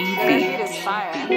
beat is fire.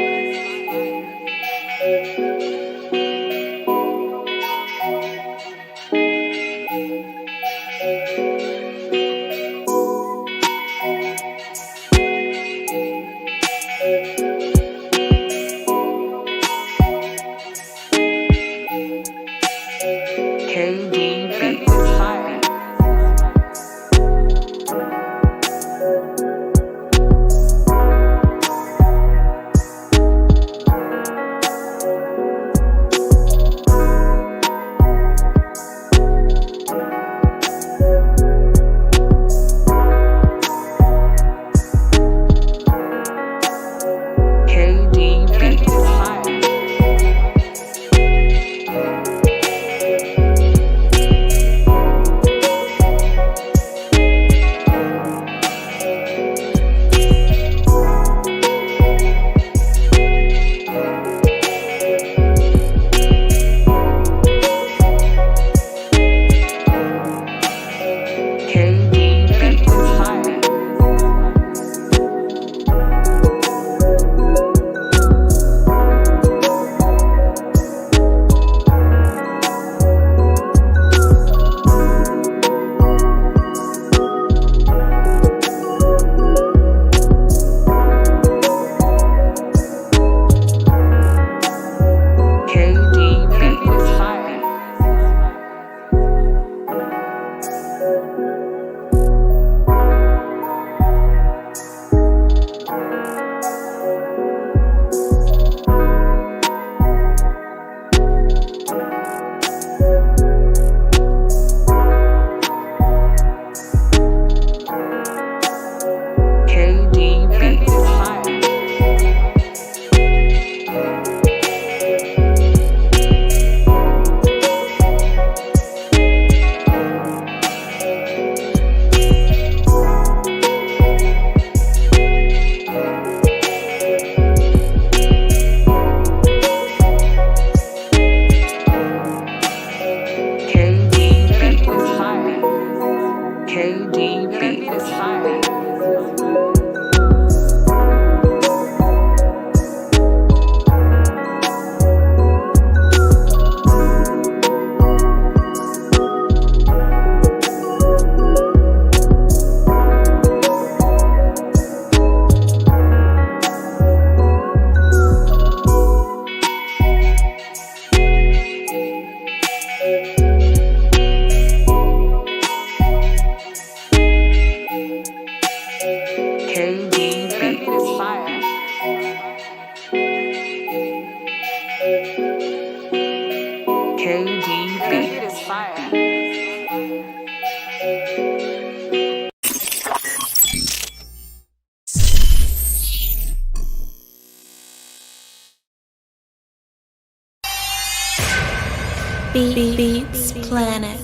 Beats Planet.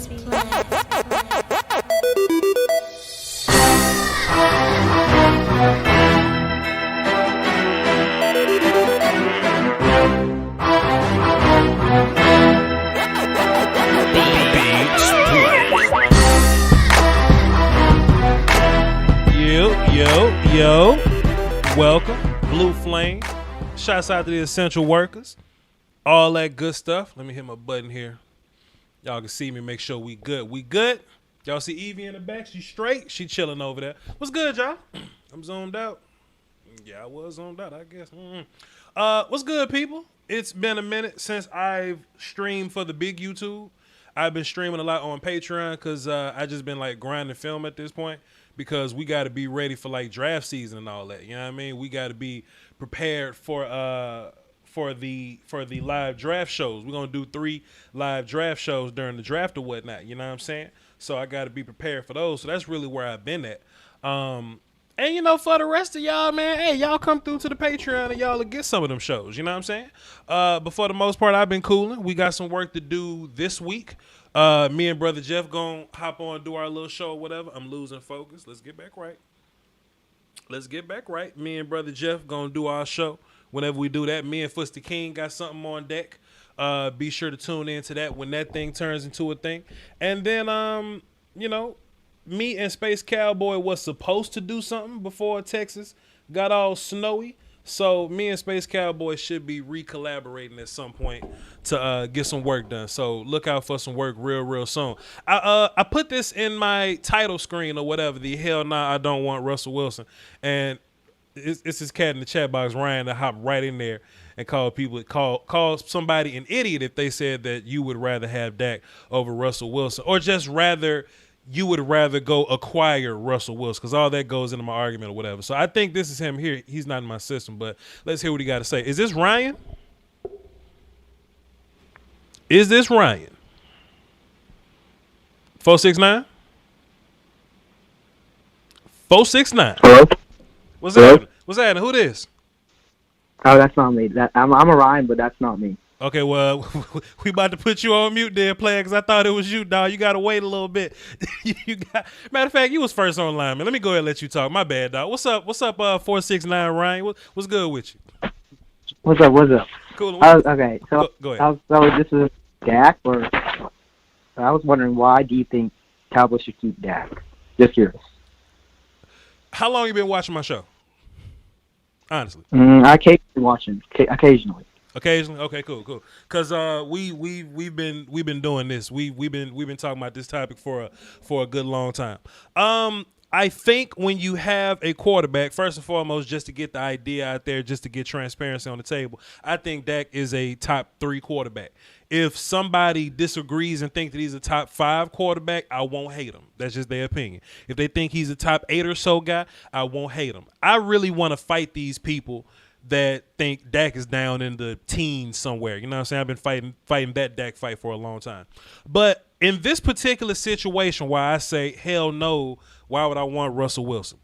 Yo, welcome, Blue Flame. Shouts out to the essential workers. All that good stuff. Let me hit my button here. Y'all can see me, make sure we good. We good? Y'all see Evie in the back? She straight? She chilling over there. What's good, y'all? I'm zoned out. Yeah, I was zoned out, I guess. What's good, people? It's been a minute since I've streamed for the big YouTube. I've been streaming a lot on Patreon because I just been like grinding film at this point because we got to be ready for like draft season and all that. You know what I mean? We got to be prepared for the live draft shows. We're gonna do 3 live draft shows during the draft or whatnot. You know what I'm saying? So I got to be prepared for those. So that's really where I've been at. And you know, for the rest of y'all, man, hey, y'all come through to the Patreon and y'all will get some of them shows. You know what I'm saying? But for the most part, I've been cooling. We got some work to do this week. Me and Brother Jeff gonna hop on and do our little show or whatever. I'm losing focus. Let's get back right. Me and Brother Jeff gonna do our show. Whenever we do that, me and Fusty King got something on deck. Be sure to tune in to that when that thing turns into a thing. And then, you know, me and Space Cowboy was supposed to do something before Texas got all snowy. So me and Space Cowboy should be re-collaborating at some point to get some work done. So look out for some work real soon. I put this in my title screen or whatever. The hell nah, I don't want Russell Wilson. And it's this cat in the chat box, Ryan, to hop right in there and call somebody an idiot if they said that you would rather have Dak over Russell Wilson, or just you would rather go acquire Russell Wilson, because all that goes into my argument or whatever. So I think this is him here. He's not in my system, but let's hear what he got to say. Is this Ryan? Is this Ryan? 469? 469. Hello? What's Hello? happening? What's happening? Who this? Oh, that's not me. I'm Orion, but that's not me. Okay, well, we about to put you on mute there, player, because I thought it was you, dog. You got to wait a little bit. Matter of fact, you was first online, man. Let me go ahead and let you talk. My bad, dog. What's up, 469, Ryan? What's good with you? What's up? Cool. Okay, so go ahead. so this is Dak, or I was wondering, why do you think Cowboys should keep Dak? Just curious. How long you been watching my show? Honestly. I occasionally watching. Occasionally. Occasionally, okay, cool. Because we've been doing this. We've been talking about this topic for a good long time. I think when you have a quarterback, first and foremost, just to get the idea out there, just to get transparency on the table, I think Dak is a top 3 quarterback. If somebody disagrees and think that he's a top 5 quarterback, I won't hate him. That's just their opinion. If they think he's a top 8 or so guy, I won't hate him. I really want to fight these people that think Dak is down in the teens somewhere. You know what I'm saying? I've been fighting that Dak fight for a long time. But in this particular situation, why I say hell no, why would I want Russell Wilson?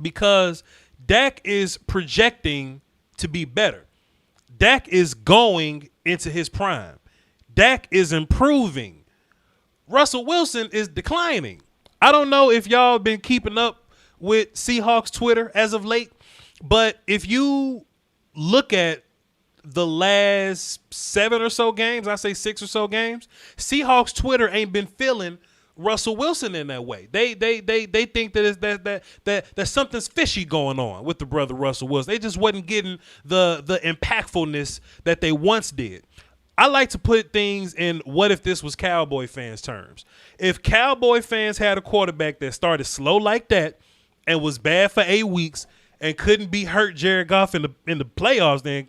Because Dak is projecting to be better. Dak is going into his prime. Dak is improving. Russell Wilson is declining. I don't know if y'all been keeping up with Seahawks Twitter as of late, but if you look at the last 7 or so games, I say 6 or so games, Seahawks Twitter ain't been feeling Russell Wilson in that way. They think that something's fishy going on with the brother Russell Wilson. They just wasn't getting the impactfulness that they once did. I like to put things in what if this was Cowboy fans' terms. If Cowboy fans had a quarterback that started slow like that and was bad for 8 weeks and couldn't be hurt Jared Goff in the playoffs, then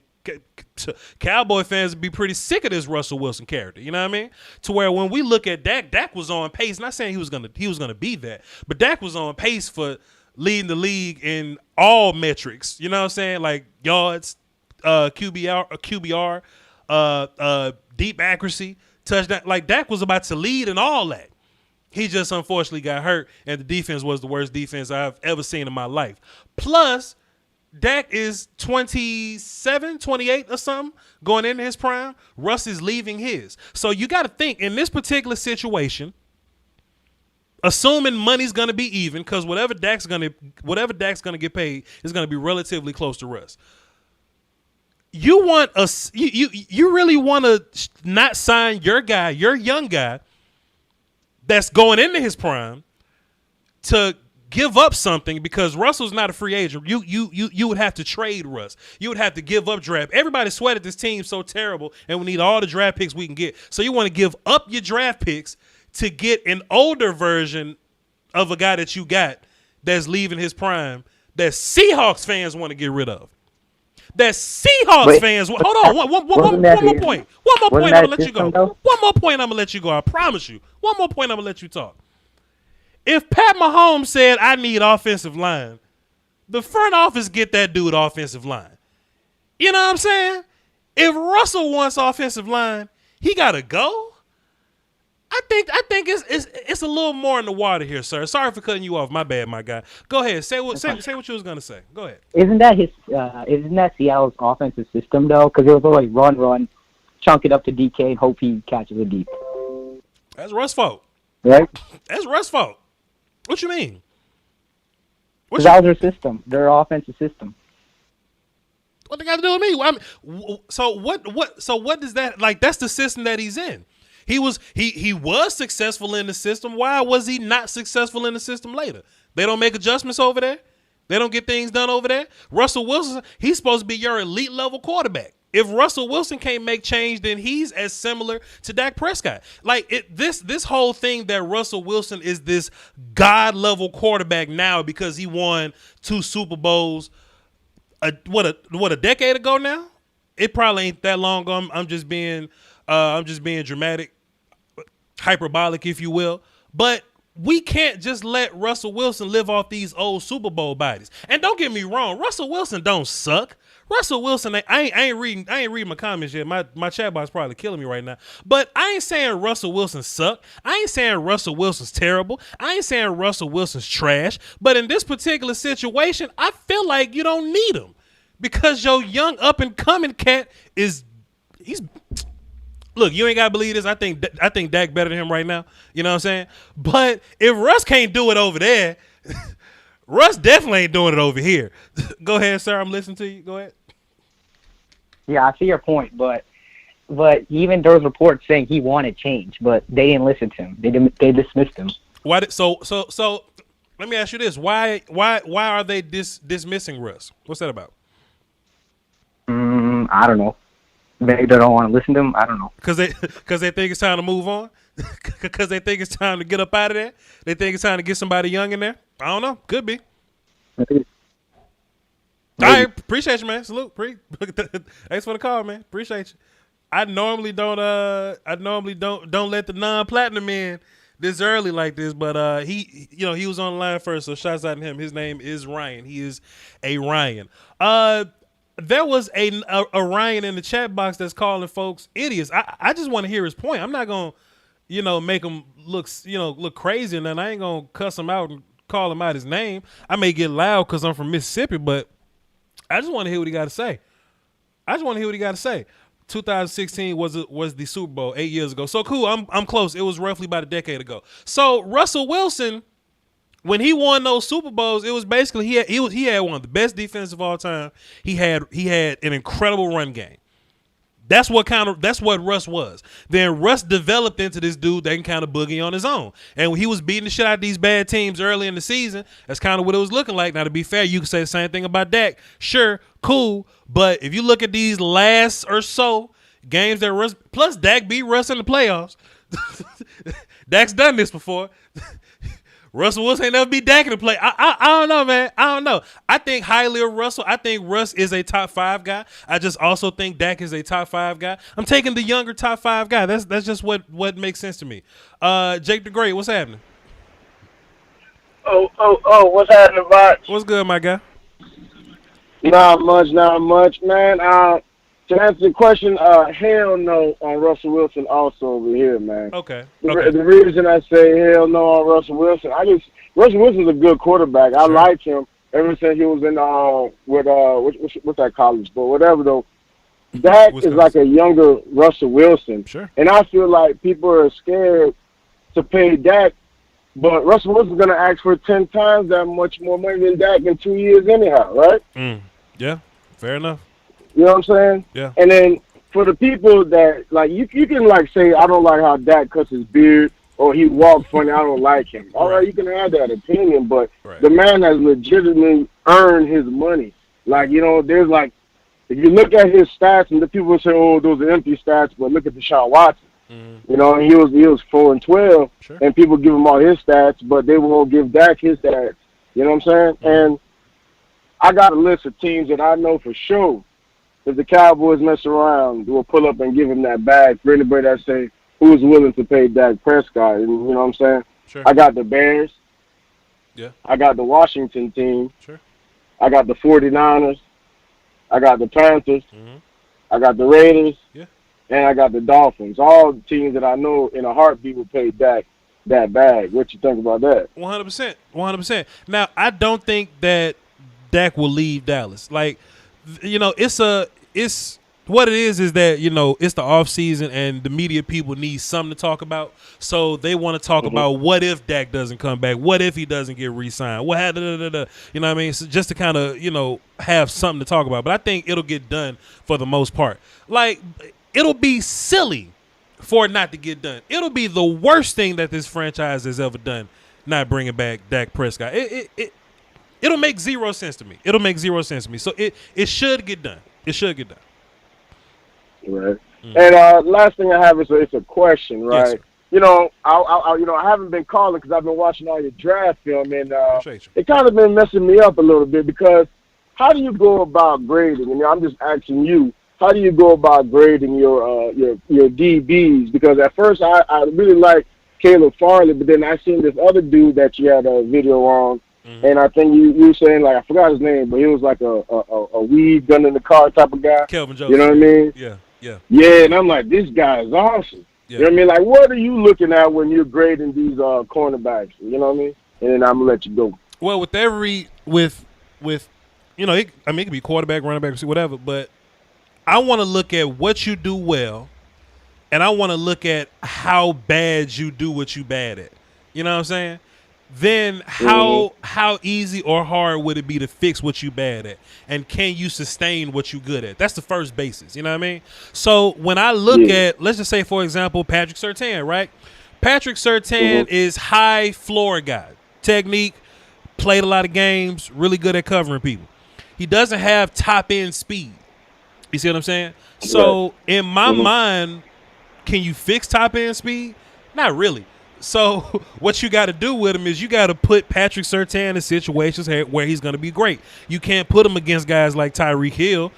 Cowboy fans would be pretty sick of this Russell Wilson character. You know what I mean? To where when we look at Dak was on pace. Not saying he was gonna be that, but Dak was on pace for leading the league in all metrics. You know what I'm saying? Like yards, QBR, deep accuracy, touchdown. Like Dak was about to lead in all that. He just unfortunately got hurt, and the defense was the worst defense I've ever seen in my life. Plus, Dak is 27, 28 or something going into his prime. Russ is leaving his. So you got to think, in this particular situation, assuming money's going to be even, because whatever Dak's going to get paid is going to be relatively close to Russ. You really want to not sign your guy, your young guy that's going into his prime, to give up something, because Russell's not a free agent. You would have to trade Russ. You would have to give up draft. Everybody sweated this team so terrible, and we need all the draft picks we can get. So you want to give up your draft picks to get an older version of a guy that you got that's leaving his prime, that Seahawks fans want to get rid of. That Seahawks fans. Hold on. One more point. I'm gonna let you go. One more point. I'm gonna let you go. I promise you. One more point. I'm gonna let you talk. If Pat Mahomes said, I need offensive line, the front office get that dude offensive line. You know what I'm saying? If Russell wants offensive line, he got to go. I think it's a little more in the water here, sir. Sorry for cutting you off. My bad, my guy. Go ahead. Say what you was going to say. Go ahead. Isn't that Seattle's offensive system, though? Because it was always run, chunk it up to DK, and hope he catches it deep. That's Russ' fault. Right? That's Russ' fault. What you mean? That was their system, their offensive system. What they got to do with me? I mean, so what does that, like? That's the system that he's in. He was successful in the system. Why was he not successful in the system later? They don't make adjustments over there. They don't get things done over there. Russell Wilson, he's supposed to be your elite level quarterback. If Russell Wilson can't make change, then he's as similar to Dak Prescott. Like this whole thing that Russell Wilson is this god level quarterback now because he won 2 Super Bowls. A decade ago now? It probably ain't that long ago. I'm just being dramatic, hyperbolic, if you will. But we can't just let Russell Wilson live off these old Super Bowl bodies. And don't get me wrong, Russell Wilson don't suck. Russell Wilson, I ain't reading my comments yet. My chat box probably killing me right now. But I ain't saying Russell Wilson suck. I ain't saying Russell Wilson's terrible. I ain't saying Russell Wilson's trash. But in this particular situation, I feel like you don't need him because your young up and coming cat he's. Look, you ain't gotta believe this. I think Dak better than him right now. You know what I'm saying? But if Russ can't do it over there, Russ definitely ain't doing it over here. Go ahead, sir. I'm listening to you. Go ahead. Yeah, I see your point, but even there was reports saying he wanted change, but they didn't listen to him. They dismissed him. Why? So let me ask you this: Why are they dismissing Russ? What's that about? I don't know. Maybe they don't want to listen to him. I don't know. Because they think it's time to move on. Because they think it's time to get up out of there. They think it's time to get somebody young in there. I don't know. Could be. Maybe. All right, appreciate you, man. Salute. Thanks for the call, man. Appreciate you. I normally don't let the non-platinum in this early like this, but he was on the line first, so shouts out to him. His name is Ryan. He is a Ryan. There was a Ryan in the chat box that's calling folks idiots. I just want to hear his point. I'm not gonna, make him look crazy, and then I ain't gonna cuss him out and call him out his name. I may get loud because I'm from Mississippi, but I just want to hear what he got to say. 2016 was the Super Bowl 8 years ago. So cool. I'm close. It was roughly about a decade ago. So Russell Wilson, when he won those Super Bowls, it was basically he had one of the best defenses of all time. He had an incredible run game. That's what Russ was. Then Russ developed into this dude that can kind of boogie on his own. And when he was beating the shit out of these bad teams early in the season, that's kind of what it was looking like. Now, to be fair, you can say the same thing about Dak. Sure, cool. But if you look at these last or so games that Russ, plus Dak beat Russ in the playoffs. Dak's done this before. Russell Wilson ain't never beat Dak in the play. I don't know, man. I don't know. I think highly of Russell. I think Russ is a top 5 guy. I just also think Dak is a top 5 guy. I'm taking the younger top 5 guy. That's just what makes sense to me. Jake the Great, what's happening? Oh, what's happening, Voch? What's good, my guy? Not much, man. To answer the question, hell no on Russell Wilson also over here, man. Okay. The reason I say hell no on Russell Wilson, Russell Wilson's a good quarterback. I like him ever since he was in what's that college, but whatever though. Dak is like a younger Russell Wilson. Sure. And I feel like people are scared to pay Dak, but Russell Wilson's gonna ask for 10 times that much more money than Dak in 2 years anyhow, right? Yeah, fair enough. You know what I'm saying? Yeah. And then for the people that, like, you can, like, say, I don't like how Dak cuts his beard or he walks funny, I don't like him. All right, you can have that opinion, but the man has legitimately earned his money. Like, there's, like, if you look at his stats, and the people say, oh, those are empty stats, but look at Deshaun Watson. He was 4-12, and people give him all his stats, but they won't give Dak his stats. You know what I'm saying? And I got a list of teams that I know for sure. If the Cowboys mess around, we'll pull up and give him that bag for anybody that say who's willing to pay Dak Prescott. You know what I'm saying? Sure. I got the Bears. Yeah. I got the Washington team. Sure. I got the 49ers. I got the Panthers. I got the Raiders. Yeah. And I got the Dolphins. All teams that I know in a heartbeat will pay Dak that bag. What you think about that? 100%. 100%. Now, I don't think that Dak will leave Dallas. Like, it's what it is that, it's the off season and the media people need something to talk about. So they want to talk about what if Dak doesn't come back? What if he doesn't get re-signed? You know what I mean? So just to kind of, have something to talk about. But I think it'll get done for the most part. Like, it'll be silly for it not to get done. It'll be the worst thing that this franchise has ever done, not bringing back Dak Prescott. It'll make zero sense to me. It'll make zero sense to me. So it should get done. It should get done. Right. And last thing I have is it's a question, right? Yes, you know, I haven't been calling because I've been watching all your draft film, and it kind of been messing me up a little bit because how do you go about grading? And I'm just asking you, how do you go about grading your DBs? Because at first I really liked Caleb Farley, but then I seen this other dude that you had a video on, and I think you were saying, like, I forgot his name, but he was like a weed gun in the car type of guy. Kelvin Joseph. You know what I mean? Yeah. Yeah, and I'm like, this guy is awesome. Yeah. You know what I mean? Like, what are you looking at when you're grading these cornerbacks? You know what I mean? And then I'm gonna let you go. Well, with you know, it could be quarterback, running back, whatever, but I want to look at what you do well, and I want to look at how bad you do what you bad at. You know what I'm saying? Then how easy or hard would it be to fix what you bad at? And can you sustain what you good at? That's the first basis. You know what I mean? So when I look at, let's just say, for example, Patrick Surtain, right? Patrick Surtain is high floor guy. Technique, played a lot of games, really good at covering people. He doesn't have top end speed. You see what I'm saying? So in my mind, can you fix top end speed? Not really. So what you got to do with him is you got to put Patrick Surtain in situations where he's going to be great. You can't put him against guys like Tyreek Hill.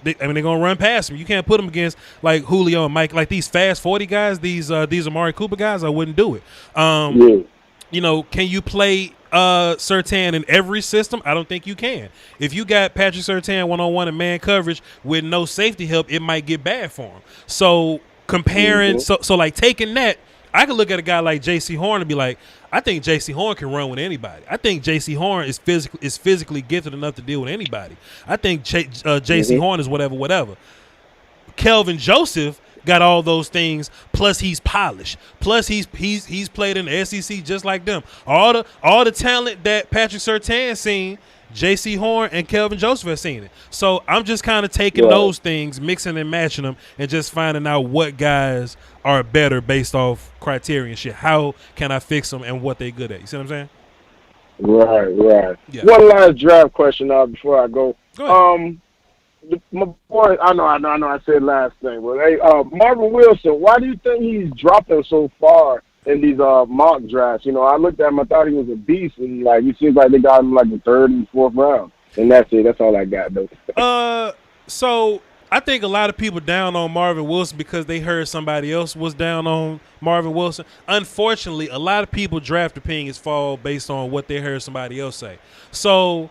They're going to run past him. You can't put him against like Julio and Mike, like these fast 40 guys, these Amari Cooper guys. I wouldn't do it. You know, can you play Surtain in every system? I don't think you can. If you got Patrick Surtain one-on-one and man coverage with no safety help, it might get bad for him. So comparing, so like taking that, I could look at a guy like J.C. Horn and be like, I think J.C. Horn can run with anybody. I think J.C. Horn is physically gifted enough to deal with anybody. I think J.C. Horn is whatever. Kelvin Joseph got all those things, plus he's polished. Plus he's played in the SEC just like them. All the talent that Patrick Surtain seen, J.C. Horn and Kelvin Joseph have seen it. So I'm just kind of taking those things, mixing and matching them, and just finding out what guys are better based off criteria and shit. How can I fix them and what they good at? You see what I'm saying? Right. Yeah. One last draft question before I go. Go ahead. My boy, I know I said last thing, but hey, Marvin Wilson, why do you think he's dropping so far in these mock drafts? You know, I looked at him, I thought he was a beast, and like it seems like they got him like the 3rd and 4th round, and that's it. That's all I got though. So I think a lot of people down on Marvin Wilson because they heard somebody else was down on Marvin Wilson. Unfortunately, a lot of people draft opinions fall based on what they heard somebody else say. So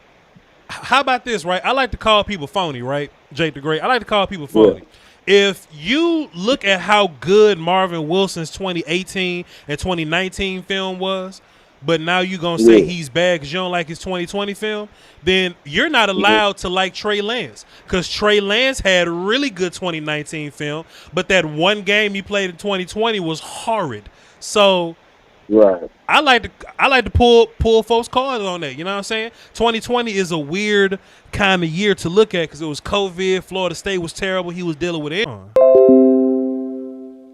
how about this, right? I like to call people phony, right? Jake the Great. I like to call people phony. If you look at how good Marvin Wilson's 2018 and 2019 film was, but now you're going to say he's bad because you don't like his 2020 film, then you're not allowed to like Trey Lance because Trey Lance had really good 2019 film, but that one game he played in 2020 was horrid. So I like to pull folks' cards on that. You know what I'm saying? 2020 is a weird kind of year to look at because it was COVID. Florida State was terrible. He was dealing with it.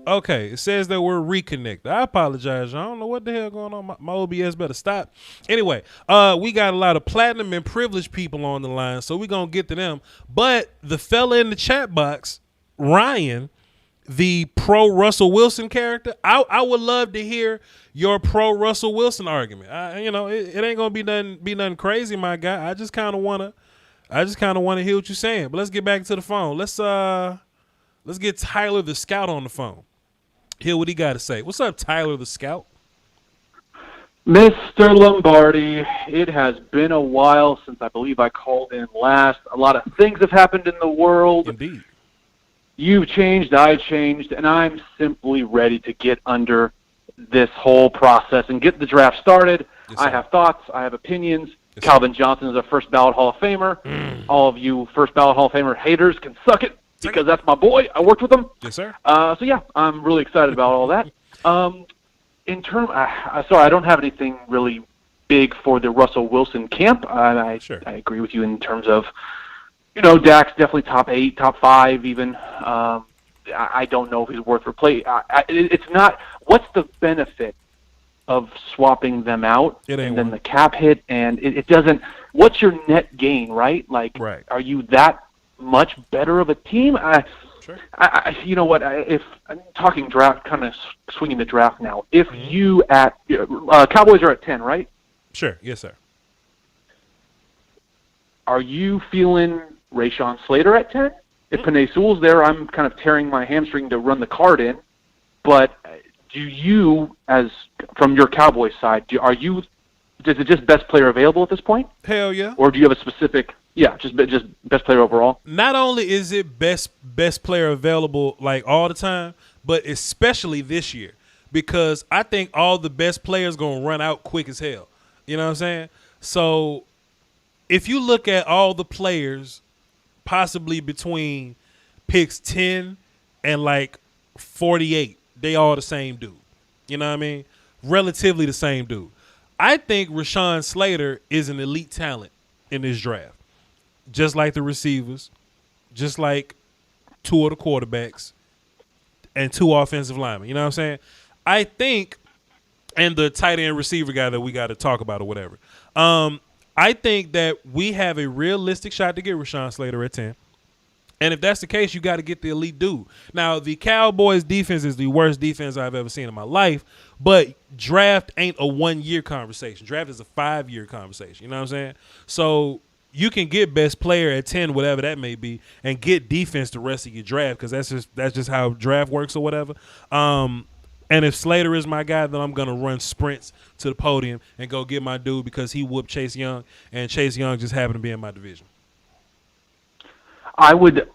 Okay, it says that we're reconnected. I apologize. I don't know what the hell going on. My OBS better stop. Anyway, we got a lot of platinum and privileged people on the line, so we're going to get to them. But the fella in the chat box, Ryan, the pro Russell Wilson character, I would love to hear your pro Russell Wilson argument. You know, it ain't going to be nothing crazy, my guy. I just kind of want to hear what you're saying. But let's get back to the phone. Let's get Tyler the Scout on the phone. Hear what he got to say. What's up, Tyler the Scout? Mr. Lombardi, it has been a while since I believe I called in last. A lot of things have happened in the world. Indeed. You've changed, I changed, and I'm simply ready to get under this whole process and get the draft started. Yes, I have thoughts. I have opinions. Yes, Calvin Johnson is a first ballot Hall of Famer. All of you first ballot Hall of Famer haters can suck it. Because that's my boy. I worked with him. Yes, sir. So, yeah, I'm really excited about all that. In terms, sorry, I don't have anything really big for the Russell Wilson camp. I agree with you in terms of, you know, Dak's definitely top 8, top 5 even. I don't know if he's worth replacing. It's not. What's the benefit of swapping them out It ain't and then one. the cap hit? And it doesn't. what's your net gain, right? Like, are you that much better of a team? Sure. You know what? If I'm talking draft, kind of swinging the draft now. If you Cowboys are at 10, right? Sure. Yes, sir. Are you feeling Rashawn Slater at 10? If Penei Sewell's there, I'm kind of tearing my hamstring to run the card in. But do you, as from your Cowboys side, is it just best player available at this point? Hell yeah. Or do you have a specific? Yeah, just best player overall. Not only is it best player available like all the time, but especially this year, because I think all the best players gonna run out quick as hell. You know what I'm saying? So if you look at all the players, possibly between picks 10 and like 48, they all the same dude. You know what I mean? Relatively the same dude. I think Rashawn Slater is an elite talent in this draft. Just like the receivers, just like two of the quarterbacks, and two offensive linemen. You know what I'm saying? I think, and the tight end receiver guy that we got to talk about or whatever. I think that we have a realistic shot to get Rashawn Slater at 10. And if that's the case, you got to get the elite dude. Now, the Cowboys' defense is the worst defense I've ever seen in my life, but draft ain't a 1-year conversation. Draft is a 5-year conversation. You know what I'm saying? So you can get best player at 10, whatever that may be, and get defense the rest of your draft because that's just how draft works or whatever. And if Slater is my guy, then I'm going to run sprints to the podium and go get my dude because he whooped Chase Young, and Chase Young just happened to be in my division. I would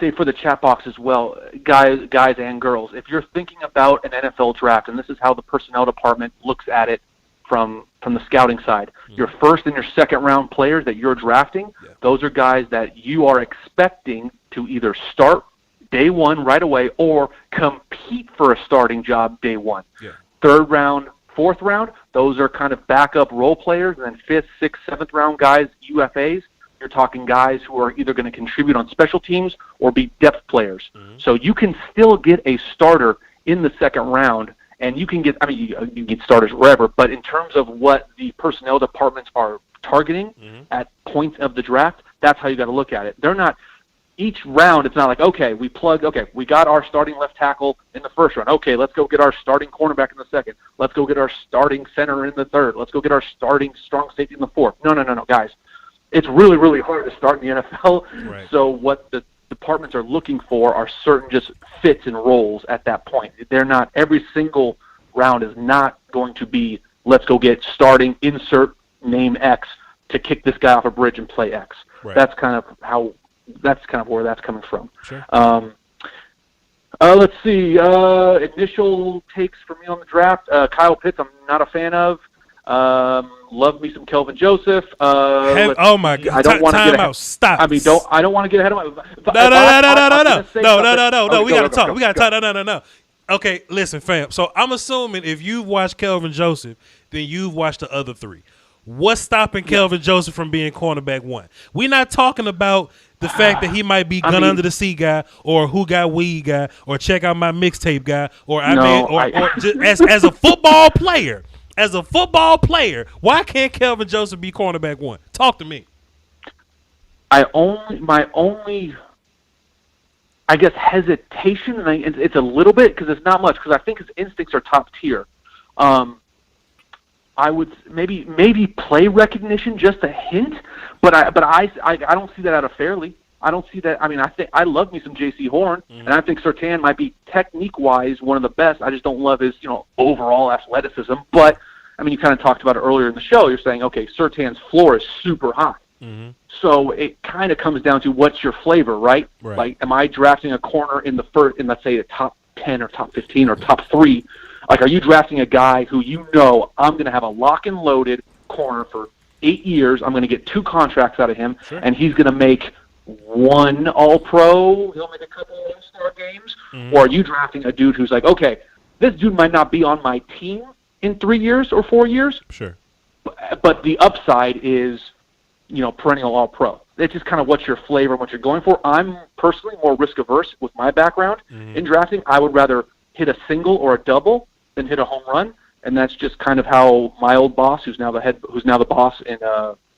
say for the chat box as well, guys and girls, if you're thinking about an NFL draft, and this is how the personnel department looks at it from the scouting side, your first and your second round players that you're drafting, those are guys that you are expecting to either start day one right away or compete for a starting job day one. Yeah. Third round, fourth round, those are kind of backup role players, and then fifth, sixth, seventh round guys, UFAs. You're talking guys who are either going to contribute on special teams or be depth players. So you can still get a starter in the second round, and you can get, you can get starters wherever, but in terms of what the personnel departments are targeting at points of the draft, that's how you got to look at it. They're not, each round, it's not like, we got our starting left tackle in the first round. Okay, let's go get our starting cornerback in the second. Let's go get our starting center in the third. Let's go get our starting strong safety in the fourth. No, guys. It's really, really hard to start in the NFL. Right. So what the departments are looking for are certain just fits and roles at that point. They're not, every single round is not going to be, let's go get starting, insert name X to kick this guy off a bridge and play X. Right. That's kind of where that's coming from. Sure. Let's see. Initial takes for me on the draft. Kyle Pitts, I'm not a fan of. Love me some Kelvin Joseph. Oh my God! I don't want to get out. Stop. I don't want to get ahead of my. No. We gotta talk. No. Okay, listen, fam. So I'm assuming if you've watched Kelvin Joseph, then you've watched the other three. What's stopping Kelvin Joseph from being cornerback one? We're not talking about the fact that he might be gun under the sea guy, or who got weed guy, or check out my mixtape guy, or just as a football player. As a football player, why can't Kelvin Joseph be cornerback one? Talk to me. My only, I guess, hesitation, and it's a little bit because it's not much, because I think his instincts are top tier. I would maybe play recognition, just a hint, but I don't see that out of Fairley. I don't see that. I love me some J.C. Horn, and I think Surtain might be technique-wise one of the best. I just don't love his, overall athleticism. But you kind of talked about it earlier in the show. You're saying, okay, Surtain's floor is super high. So it kind of comes down to what's your flavor, right? Like, am I drafting a corner in let's say the top 10 or top 15 or top 3? Like, are you drafting a guy who I'm going to have a lock and loaded corner for 8 years? I'm going to get 2 contracts out of him, and he's going to make 1 All-Pro, he'll make a couple All-Star games, or are you drafting a dude who's like, okay, this dude might not be on my team in 3 years or 4 years, but the upside is, perennial All-Pro. It's just kind of what's your flavor and what you're going for. I'm personally more risk-averse with my background in drafting. I would rather hit a single or a double than hit a home run, and that's just kind of how my old boss, who's now the boss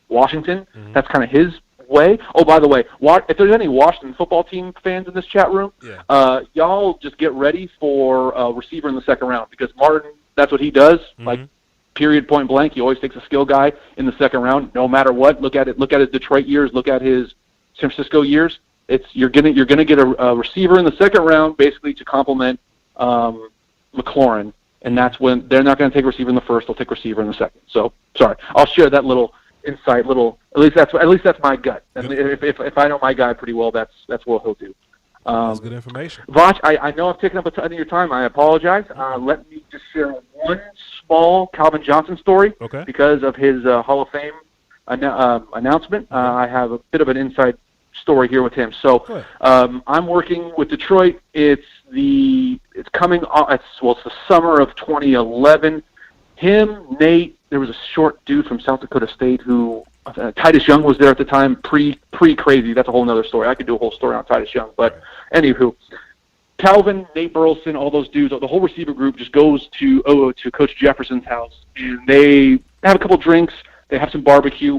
Washington. That's kind of his way. Oh, by the way, if there's any Washington football team fans in this chat room, y'all just get ready for a receiver in the second round, because Martin, that's what he does. Like, period, point blank. He always takes a skill guy in the second round, no matter what. Look at his Detroit years. Look at his San Francisco years. You're gonna get a receiver in the second round, basically to complement McLaurin, and that's when they're not going to take receiver in the first. They'll take receiver in the second. So sorry, I'll share that little insight. At least that's my gut. And if I know my guy pretty well, that's what he'll do. That's good information. Voch, I know I've taken up a ton of your time. I apologize. Let me just share one small Calvin Johnson story. Okay. Because of his Hall of Fame announcement. I have a bit of an inside story here with him. So I'm working with Detroit. It's the summer of 2011. Him, Nate, there was a short dude from South Dakota State who Titus Young was there at the time, pre-crazy. That's a whole other story. I could do a whole story on Titus Young. But anywho, Calvin, Nate Burleson, all those dudes, the whole receiver group just goes to Coach Jefferson's house, and they have a couple drinks, they have some barbecue,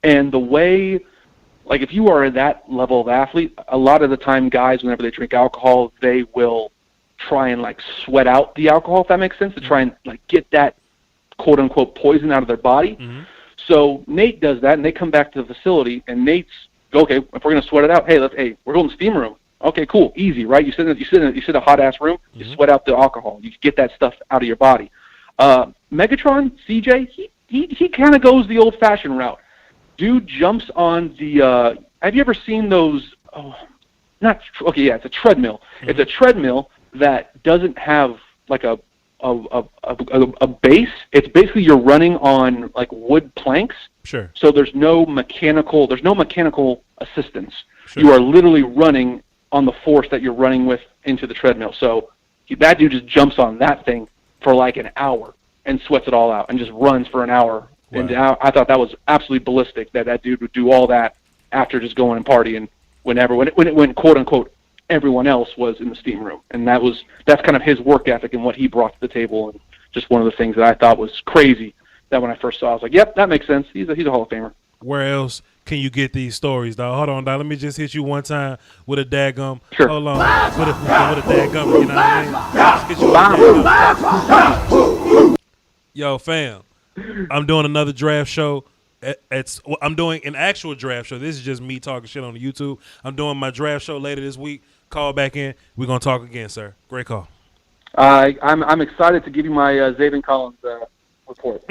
and the way, like, if you are that level of athlete, a lot of the time guys, whenever they drink alcohol, they will try and, like, sweat out the alcohol, if that makes sense, to try and, like, get that quote-unquote poison out of their body. So Nate does that, and they come back to the facility, and Nate's, okay, if we're going to sweat it out, hey, we're going to the steam room. Okay, cool, easy, right? You sit in a hot-ass room, you sweat out the alcohol. You get that stuff out of your body. Megatron, CJ, he kind of goes the old-fashioned route. Dude jumps on the have you ever seen those, it's a treadmill. It's a treadmill that doesn't have, like, a base. It's basically you're running on, like, wood planks. Sure. So there's no mechanical assistance. Sure. You are literally running on the force that you're running with into the treadmill. So that dude just jumps on that thing for like an hour and sweats it all out and just runs for an hour. Wow. And I thought that was absolutely ballistic that dude would do all that after just going and partying when quote unquote everyone else was in the steam room. And that's kind of his work ethic and what he brought to the table, and just one of the things that I thought was crazy that when I first saw, I was like, yep, that makes sense. He's a Hall of Famer. Where else can you get these stories, dog? Hold on, dog. Let me just hit you one time with a daggum. Sure. Hold on. With a daggum, you know what I mean? Yo, fam. I'm doing another draft show. I'm doing an actual draft show. This is just me talking shit on the YouTube. I'm doing my draft show later this week. Call back in. We're going to talk again, sir. Great call. I'm excited to give you my Zaven Collins report.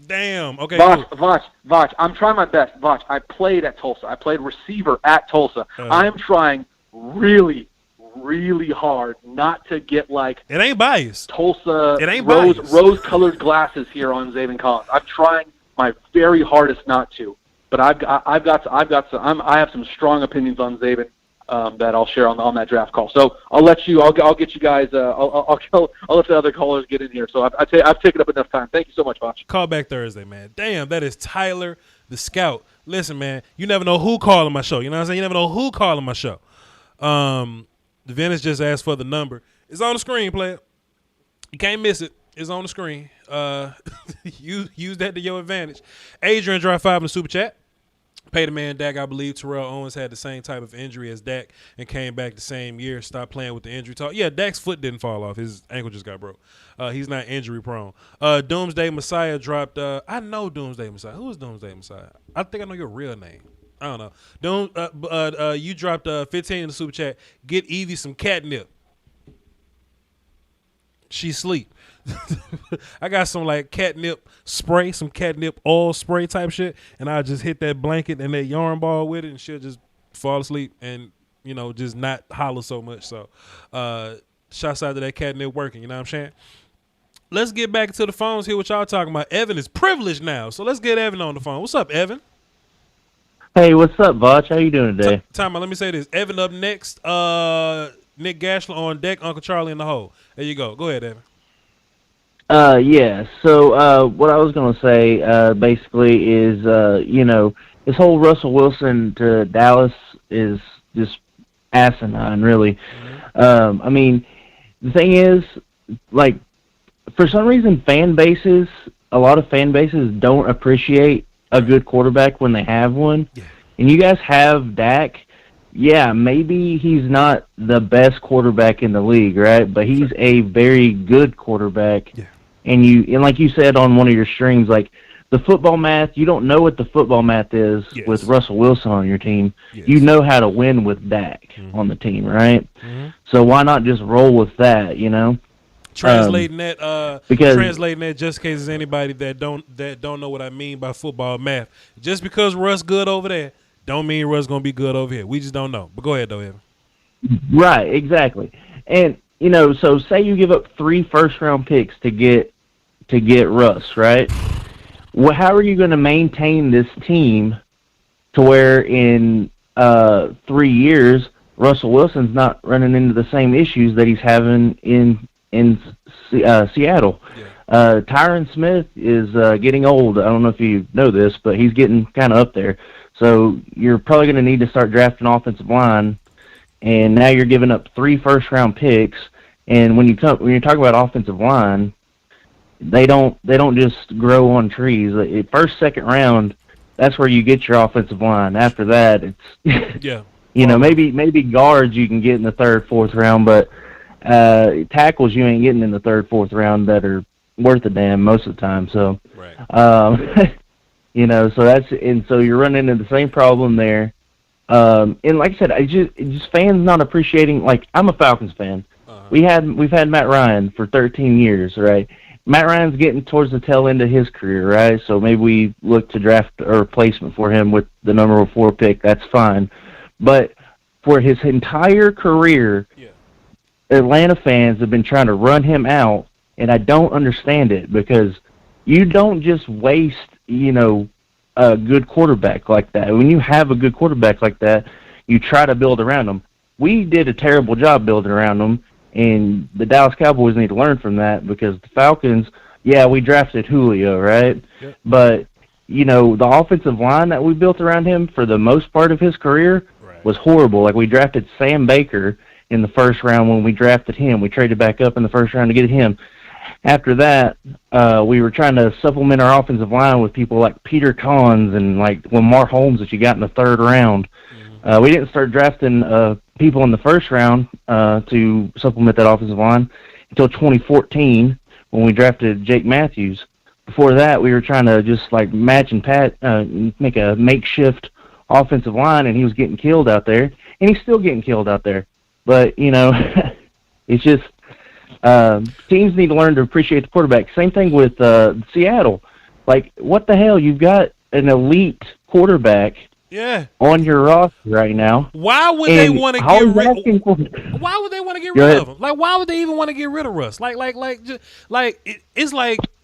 Damn. Okay. Voch. I'm trying my best. Voch, I played at Tulsa. I played receiver at Tulsa. I am trying really, really hard not to get, like, it ain't biased. Tulsa it ain't rose-colored glasses here on Zaven Collins. I'm trying my very hardest not to, but I have some strong opinions on Zaven that I'll share on that draft call. So I'll get you guys. I'll let the other callers get in here. So I've taken up enough time. Thank you so much, Voch. Call back Thursday, man. Damn, that is Tyler the Scout. Listen, man, you never know who calling my show. You know what I'm saying? You never know who calling my show. The Venice just asked for the number. It's on the screen, player. You can't miss it. It's on the screen. Use that to your advantage. Adrian dropped 5 in the super chat. Pay the man Dak. I believe Terrell Owens had the same type of injury as Dak and came back the same year. Stopped playing with the injury talk. Yeah, Dak's foot didn't fall off. His ankle just got broke. He's not injury prone. Doomsday Messiah dropped. I know Doomsday Messiah. Who is Doomsday Messiah? I think I know your real name. I don't know. You dropped 15 in the super chat. Get Evie some catnip. She sleep. I got some, like, catnip spray, some catnip oil spray type shit, and I just hit that blanket and that yarn ball with it, and she'll just fall asleep and, you know, just not holler so much. So shouts out to that catnip working, you know what I'm saying? Let's get back to the phones here, what y'all talking about. Evan is privileged now, so let's get Evan on the phone. What's up, Evan? Hey, what's up, Voch? How you doing today? Time out, let me say this. Evan up next. Nick Gashler on deck, Uncle Charlie in the hole. There you go. Go ahead, Evan. Yeah, so what I was going to say basically is, this whole Russell Wilson to Dallas is just asinine, really. I mean, the thing is, like, for some reason, fan bases a lot of fan bases don't appreciate a good quarterback when they have one. Yeah. And you guys have Dak. Yeah, maybe he's not the best quarterback in the league, right? But he's a very good quarterback. Yeah. And like you said on one of your streams, like the football math, you don't know what the football math is with Russell Wilson on your team. Yes. You know how to win with Dak on the team, right? So why not just roll with that, you know? Translating that just in case there's anybody that don't know what I mean by football math. Just because Russ good over there, don't mean Russ gonna be good over here. We just don't know. But go ahead though, Evan. Right, exactly. And you know, so say you give up 3 first-round picks to get Russ, right? Well, how are you going to maintain this team to where in 3 years Russell Wilson's not running into the same issues that he's having in Seattle? Yeah. Tyron Smith is getting old. I don't know if you know this, but he's getting kind of up there. So you're probably going to need to start drafting offensive line, and now you're giving up 3 first-round picks. And when you're talking about offensive line, they don't just grow on trees. First, second round, that's where you get your offensive line. After that, it's you know, maybe guards you can get in the 3rd, 4th round, but tackles you ain't getting in the 3rd, 4th round that are worth a damn most of the time. So, you know, so you're running into the same problem there. And like I said, just fans not appreciating. Like, I'm a Falcons fan. We've had Matt Ryan for 13 years, right? Matt Ryan's getting towards the tail end of his career, right? So maybe we look to draft a replacement for him with the number 4 pick. That's fine. But for his entire career, Atlanta fans have been trying to run him out, and I don't understand it because you don't just waste, you know, a good quarterback like that. When you have a good quarterback like that, you try to build around him. We did a terrible job building around him. And the Dallas Cowboys need to learn from that because the Falcons, we drafted Julio, right? Yep. But, you know, the offensive line that we built around him for the most part of his career was horrible. Like, we drafted Sam Baker in the 1st round when we drafted him. We traded back up in the 1st round to get him. After that, we were trying to supplement our offensive line with people like Peter Cons and, like, Lamar Holmes that you got in the 3rd round. We didn't start drafting people in the 1st round to supplement that offensive line until 2014 when we drafted Jake Matthews. Before that, we were trying to just like match and make a makeshift offensive line, and he was getting killed out there, and he's still getting killed out there. But, you know, it's just teams need to learn to appreciate the quarterback. Same thing with Seattle. Like, what the hell? You've got an elite quarterback on your roster right now. Why would they want to get rid of him? Why would they want to get rid of him? Like, why would they even want to get rid of Russ?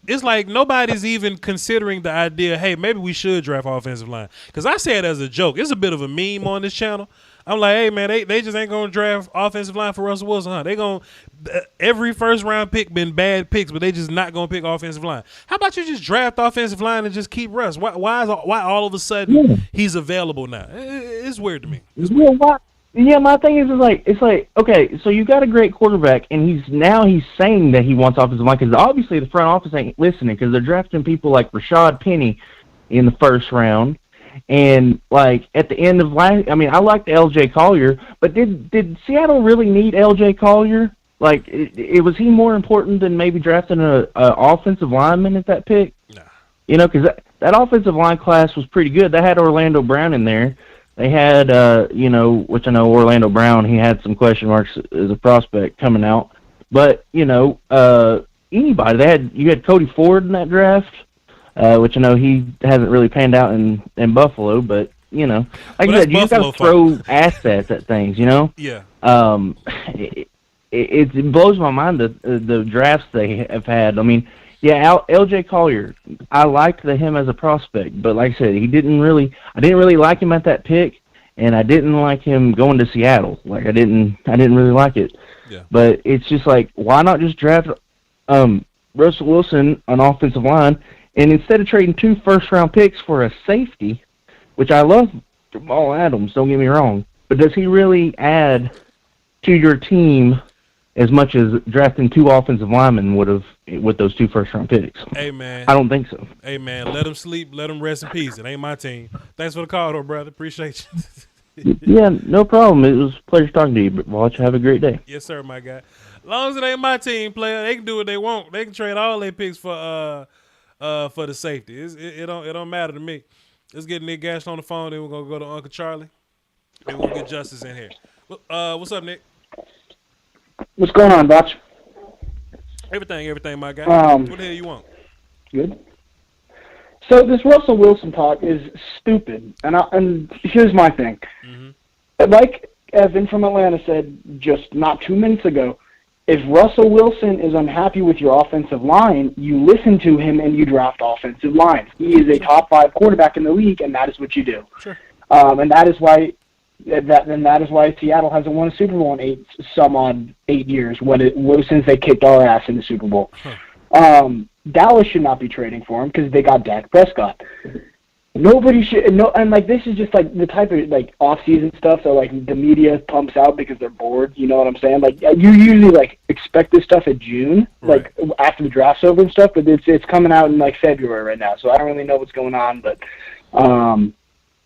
It's like nobody's even considering the idea, hey, maybe we should draft offensive line. Because I say it as a joke. It's a bit of a meme on this channel. I'm like, hey, man, they just ain't going to draft offensive line for Russell Wilson, huh? They going every 1st round pick been bad picks, but they just not going to pick offensive line. How about you just draft offensive line and just keep Russ? Why all of a sudden he's available now? It's weird to me. My thing is it's like, okay, so you got a great quarterback, and he's saying that he wants offensive line because obviously the front office ain't listening because they're drafting people like Rashad Penny in the 1st round. And, like, at the end of I liked L.J. Collier, but did Seattle really need L.J. Collier? Like, was he more important than maybe drafting an offensive lineman at that pick? Nah. You know, because that offensive line class was pretty good. They had Orlando Brown in there. They had, which I know Orlando Brown, he had some question marks as a prospect coming out. But, you know, anybody. You had Cody Ford in that draft. Which I know he hasn't really panned out in Buffalo, but, you know, like I said, you just got to throw assets at things, you know? Yeah. It blows my mind the drafts they have had. I mean, L.J. Collier, I liked him as a prospect, but like I said, I didn't really like him at that pick, and I didn't like him going to Seattle. Like, I didn't really like it. Yeah. But it's just like, why not just draft Russell Wilson on offensive line? And instead of trading 2 first-round picks for a safety, which I love Jamal Adams, don't get me wrong, but does he really add to your team as much as drafting 2 offensive linemen would have with those 2 first-round picks. Hey, man. I don't think so. Hey, man, let them sleep. Let them rest in peace. It ain't my team. Thanks for the call, though, brother. Appreciate you. Yeah, no problem. It was a pleasure talking to you. Watch, have a great day. Yes, sir, my guy. As long as it ain't my team, player, they can do what they want. They can trade all their picks for the safety. It don't matter to me. Let's get Nick Gash on the phone. Then we're gonna go to Uncle Charlie. And we'll get Justice in here. What's up, Nick? What's going on, Voch? Everything, my guy. What the hell you want? Good. So this Russell Wilson talk is stupid, and here's my thing. Mm-hmm. Like Evan from Atlanta said just not 2 minutes ago, if Russell Wilson is unhappy with your offensive line, you listen to him and you draft offensive lines. He is a top 5 quarterback in the league, and that is what you do. Sure. And that is why Seattle hasn't won a Super Bowl in 8 years since they kicked our ass in the Super Bowl. Huh. Dallas should not be trading for him because they got Dak Prescott. Nobody should and like this is just like the type of like off-season stuff that like the media pumps out because they're bored. You know what I'm saying? Like you usually like expect this stuff in June, right, like after the draft's over and stuff. But it's coming out in like February right now, so I don't really know what's going on. But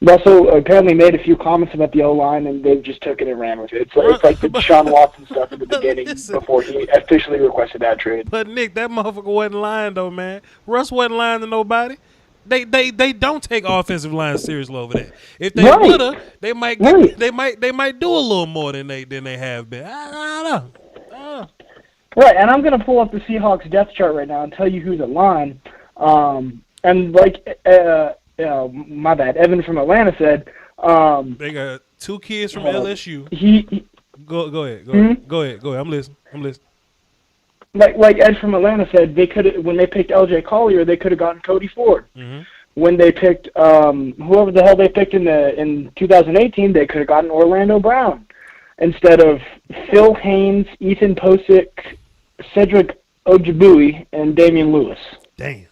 Russell apparently made a few comments about the O-line, and they just took it and ran with it. It's like the Deshaun Watson stuff at the beginning before he officially requested that trade. But Nick, that motherfucker wasn't lying though, man. Russ wasn't lying to nobody. They don't take offensive line seriously over there. If they woulda, they might they might do a little more than they have been. I don't know. Right, and I'm gonna pull up the Seahawks depth chart right now and tell you who's at line. And like my bad, Evan from Atlanta said. They got 2 kids from LSU. Go ahead. Mm-hmm. Go ahead. I'm listening. Like Ed from Atlanta said, they could when they picked L.J. Collier, they could have gotten Cody Ford. Mm-hmm. When they picked whoever the hell they picked in 2018, they could have gotten Orlando Brown instead of Phil Haynes, Ethan Posick, Cedric Ojibwe, and Damian Lewis. Damn.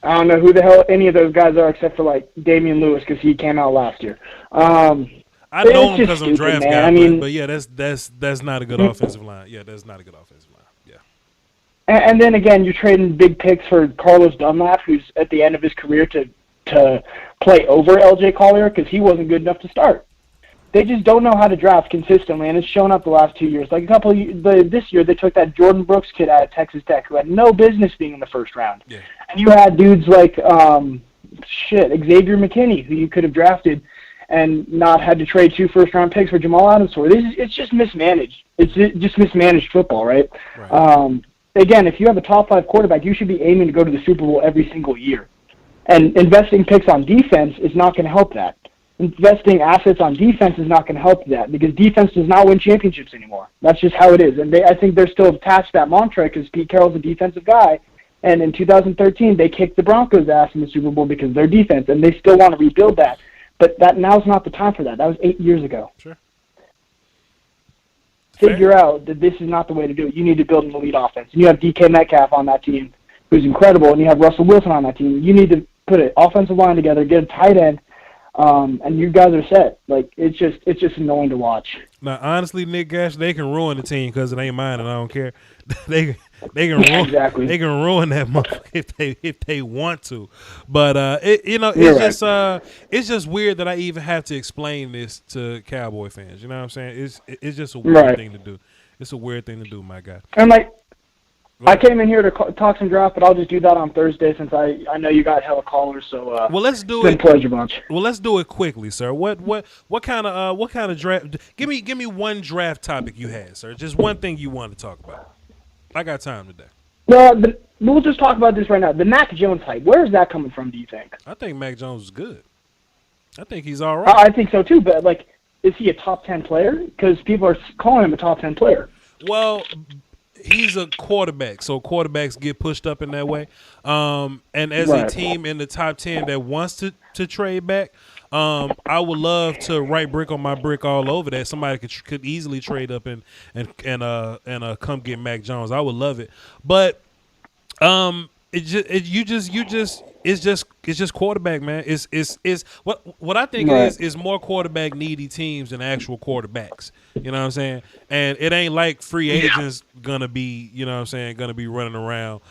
I don't know who the hell any of those guys are except for like Damian Lewis because he came out last year. I know him because I'm draft guy, I mean, but yeah, that's not a good offensive line. Yeah, that's not a good offensive line. Yeah. And then again, you're trading big picks for Carlos Dunlap, who's at the end of his career to play over L.J. Collier because he wasn't good enough to start. They just don't know how to draft consistently, and it's shown up the last 2 years. Like this year, they took that Jordan Brooks kid out of Texas Tech who had no business being in the first round. Yeah. And you had dudes like Xavier McKinney, who you could have drafted and not had to trade 2 first-round picks for Jamal Adams for. It's just mismanaged. It's just mismanaged football, right? Again, if you have a top 5 quarterback, you should be aiming to go to the Super Bowl every single year. And investing picks on defense is not going to help that. Investing assets on defense is not going to help that because defense does not win championships anymore. That's just how it is. And I think they're still attached to that mantra because Pete Carroll's a defensive guy. And in 2013, they kicked the Broncos' ass in the Super Bowl because of their defense, and they still want to rebuild that. But now's not the time for that. That was 8 years ago. Sure. Figure out that this is not the way to do it. You need to build an elite offense. And you have DK Metcalf on that team, who's incredible, and you have Russell Wilson on that team. You need to put an offensive line together, get a tight end, and you guys are set. Like it's just annoying to watch. Now, honestly, Nick Gash, they can ruin the team because it ain't mine, and I don't care. They can ruin exactly. They can ruin that motherfucker if they want to. But it's just weird that I even have to explain this to Cowboy fans. You know what I'm saying? It's just a weird thing to do. It's a weird thing to do, my guy. And I came in here to talk some draft, but I'll just do that on Thursday since I know you got hella callers. So well, let's do it. Pleasure bunch. Well, let's do it quickly, sir. What kind of draft? Give me one draft topic you had, sir. Just one thing you want to talk about. I got time today. Well, we'll just talk about this right now. The Mac Jones hype. Where is that coming from? Do you think? I think Mac Jones is good. I think he's all right. I think so too. But is he a top 10 player? Because people are calling him a top 10 player. Well, he's a quarterback, so quarterbacks get pushed up in that way. And as a team in the top 10 that wants to trade back, I would love to write brick on my brick all over that. Somebody could easily trade up and come get Mac Jones. I would love it. But It's just quarterback, man. It's what I think Right. is more quarterback needy teams than actual quarterbacks. You know what I'm saying? And it ain't like free agents gonna be, you know what I'm saying, gonna be running around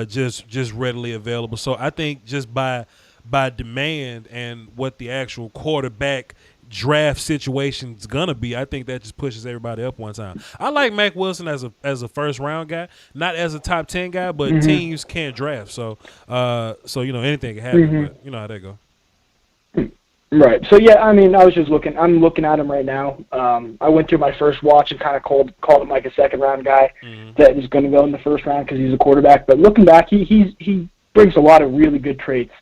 just readily available. So I think just by demand and what the actual quarterback draft situation's gonna be, I think that just pushes everybody up one time. I like Mac Wilson as a first round guy, not as a top 10 guy, but teams can't draft, so you know anything can happen. But you know how that go. Right. So yeah, I mean, I'm looking at him right now. I went through my first watch and kind of called him like a second round guy that is going to go in the first round because he's a quarterback. But looking back, he brings a lot of really good traits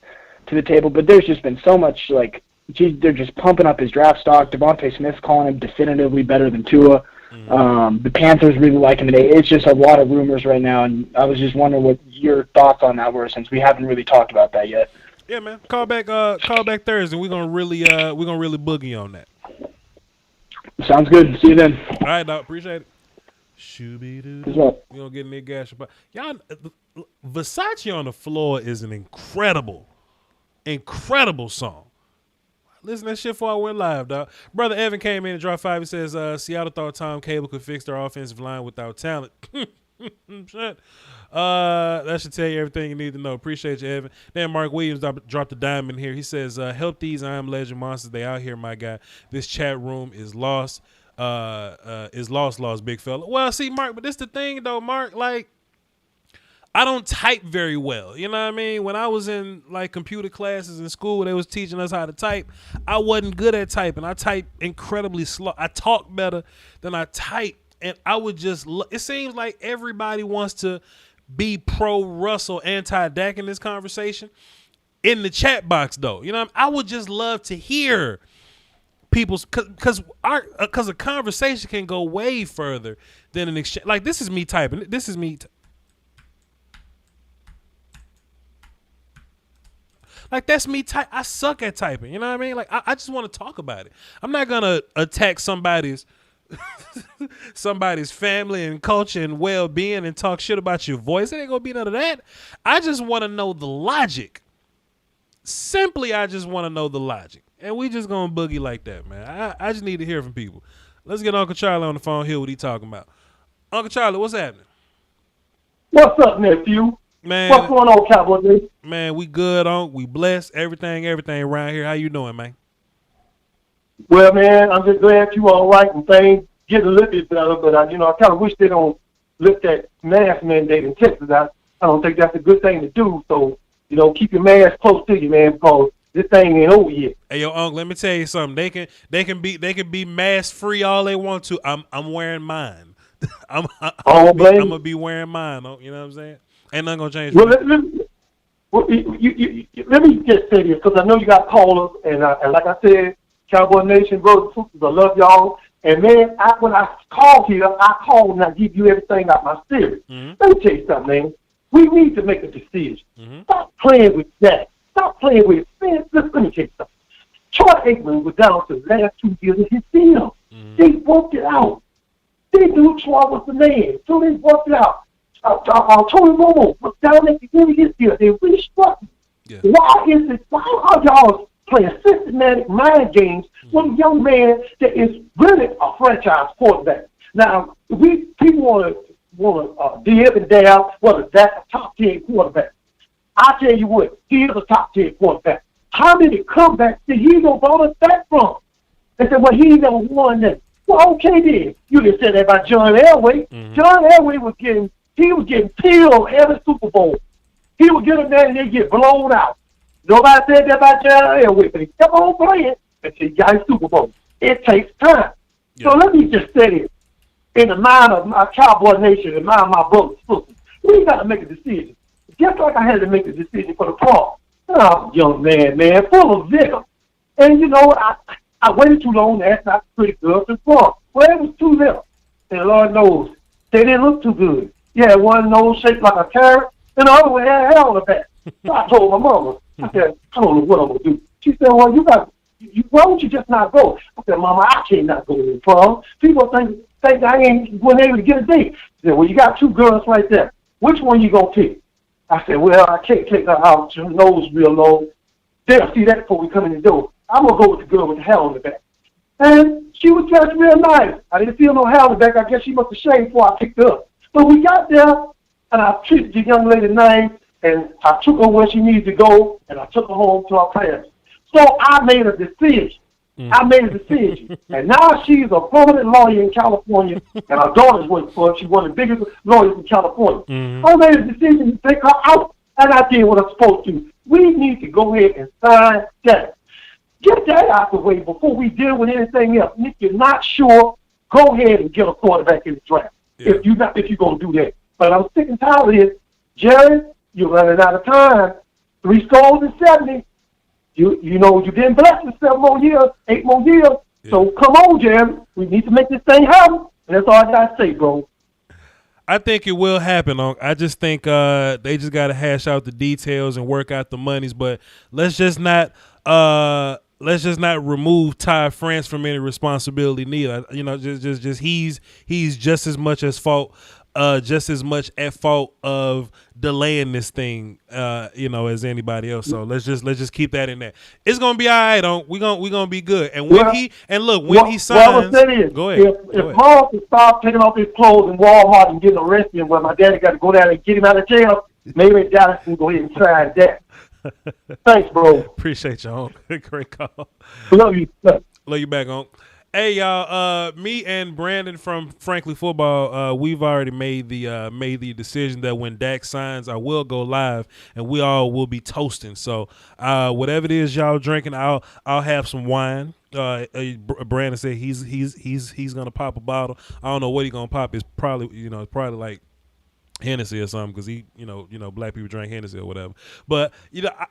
to the table. But there's just been so much like. They're just pumping up his draft stock. Devontae Smith's calling him definitively better than Tua. The Panthers really like him today. It's just a lot of rumors right now, and I was just wondering what your thoughts on that were, since we haven't really talked about that yet. Yeah, man. Call back Thursday. We're gonna really boogie on that. Sounds good. See you then. All right, dog. Appreciate it. Shooby-doo. What's up? We gonna get in there, gash about y'all. Versace on the Floor is an incredible song. Listen to that shit before I went live, dog. Brother Evan came in and dropped 5. He says, Seattle thought Tom Cable could fix their offensive line without talent. Shit. That should tell you everything you need to know. Appreciate you, Evan. Then Mark Williams dropped a dime in here. He says, help these I Am Legend monsters. They out here, my guy. This chat room is lost. Lost, big fella. Well, see, Mark, but this the thing, though, Mark. Like, I don't type very well. You know what I mean? When I was in like computer classes in school, they was teaching us how to type. I wasn't good at typing. I type incredibly slow. I talk better than I type. And I would just it seems like everybody wants to be pro Russell, anti Dak in this conversation. In the chat box though. You know what I would just love to hear people's because a conversation can go way further than an exchange. Like this is me typing. This is me Like, that's me. I suck at typing. You know what I mean? Like, I just want to talk about it. I'm not going to attack somebody's family and culture and well-being and talk shit about your voice. It ain't going to be none of that. I just want to know the logic. Simply, I just want to know the logic. And we just going to boogie like that, man. I just need to hear from people. Let's get Uncle Charlie on the phone, hear what he talking about. Uncle Charlie, what's happening? What's up, nephew? Man, what's going on, Cowboys? Man, we good, on. We blessed. Everything around here. How you doing, man? Well, man, I'm just glad you all right and things get a little bit better. But I kind of wish they don't lift that mask mandate in Texas. I don't think that's a good thing to do. So, keep your mask close to you, man, because this thing ain't over yet. Hey, yo, Uncle, let me tell you something. They can be mask free all they want to. I'm wearing mine. I'm gonna be wearing mine. You know what I'm saying? Ain't nothing gonna change. Well, let me just say this, because I know you got callers, and like I said, Cowboy Nation, brothers and sisters, I love y'all. And man, when I call here, I call and I give you everything out my spirit. Mm-hmm. Let me tell you something, man. We need to make a decision. Mm-hmm. Stop playing with that. Stop playing with it. Man, let me tell you something. Troy Aikman was down to the last 2 years of his deal. Mm-hmm. They worked it out. They knew Troy was the man, so they worked it out. Tony Romo was down at the end of his deal. They restructured. Yeah. Why are y'all playing systematic mind games with a young man that is really a franchise quarterback? Now, people want to dib and dab whether that's a top 10 quarterback. I tell you what, he is a top 10 quarterback. How many comebacks did he go bounce back from? They said, well, he never won that. Well, okay then. You just said that about John Elway. Mm-hmm. John Elway was getting peeled every Super Bowl. He would get him there and they'd get blown out. Nobody said that about John Elway, but he kept on playing until he got his Super Bowl. It takes time. Yeah. So let me just say this. In the mind of my Cowboy Nation and mind of my brothers and sisters, we got to make a decision. Just like I had to make a decision for the prom. Oh, young man, full of vigor. And I waited too long to ask out the pretty girls to prom. Well, it was too little. And Lord knows, they didn't look too good. Yeah, one nose shaped like a carrot, and the other one had hair on the back. So I told my mama, I said, I don't know what I'm going to do. She said, well, why don't you just not go? I said, Mama, I can't not go to the prom. People think I ain't able to get a date. She said, well, you got two girls right there. Which one you going to pick? I said, well, I can't take her out. Her nose real low. They'll see that before we come in the door. I'm going to go with the girl with the hair on the back. And she was dressed real nice. I didn't feel no hair on the back. I guess she must have shaved before I picked her up. But we got there, and I treated the young lady nice, and I took her where she needed to go, and I took her home to our parents. So I made a decision. And now she's a prominent lawyer in California, and her daughter's working for her. She's one of the biggest lawyers in California. I made a decision to take her out, and I did what I'm supposed to. We need to go ahead and sign that. Get that out the way before we deal with anything else. And if you're not sure, go ahead and get a quarterback in the draft. Yeah. If you're going to do that. But I'm sick and tired of this. Jerry, you're running out of time. 70. You know, you've been blessed with 8 more years. Yeah. So come on, Jerry. We need to make this thing happen. And that's all I got to say, bro. I think it will happen. I just think they just got to hash out the details and work out the monies. But let's just not remove Ty France from any responsibility neither. You know, just he's just as much at fault of delaying this thing, as anybody else. So let's just keep that in there. It's gonna be all right. We're gonna be good. And when he signs, go ahead. If Marv can stop taking off his clothes in Walmart and getting arrested, and my daddy got to go down and get him out of jail, maybe Dallas can go ahead and sign that. Thanks, bro. Appreciate you, Unc. Great call. Love you. Love you back, Unc. Hey, y'all. Me and Brandon from Frankly Football, we've already made the decision that when Dak signs, I will go live and we all will be toasting. So, whatever it is y'all drinking, I'll have some wine. Brandon said he's gonna pop a bottle. I don't know what he's gonna pop. It's probably like Hennessy or something, because he, black people drink Hennessy or whatever. But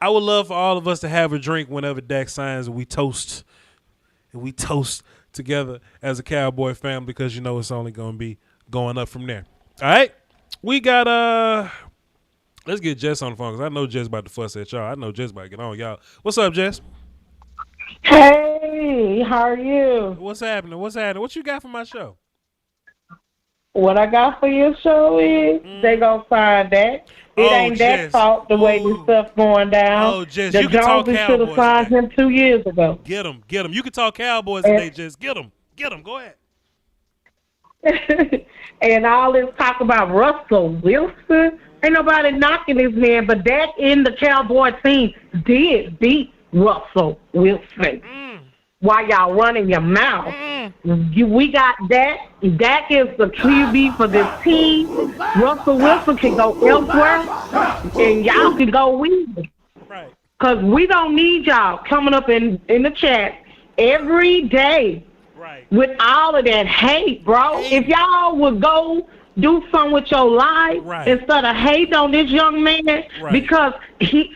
I would love for all of us to have a drink whenever Dak signs, and we toast together as a Cowboy family, because it's only going to be going up from there. All right, we got let's get Jess on the phone, because I know Jess about to fuss at y'all. I know Jess about to get on y'all. What's up, Jess? Hey, how are you? What's happening? What you got for my show? What I got for your show is they gonna find that. It ain't Dak's fault the way this stuff going down. Oh, Jess, the you can talk Joneses should have signed him 2 years ago. Get him. You can talk Cowboys today, Jess. Get him. Go ahead. And all this talk about Russell Wilson, ain't nobody knocking his man, but Dak in the Cowboy team did beat Russell Wilson. While y'all running your mouth. We got Dak. Dak is the QB for this team. Russell Wilson can go elsewhere, and y'all can go win. Right. Because we don't need y'all coming up in the chat every day with all of that hate, bro. If y'all would go do something with your life instead of hate on this young man because he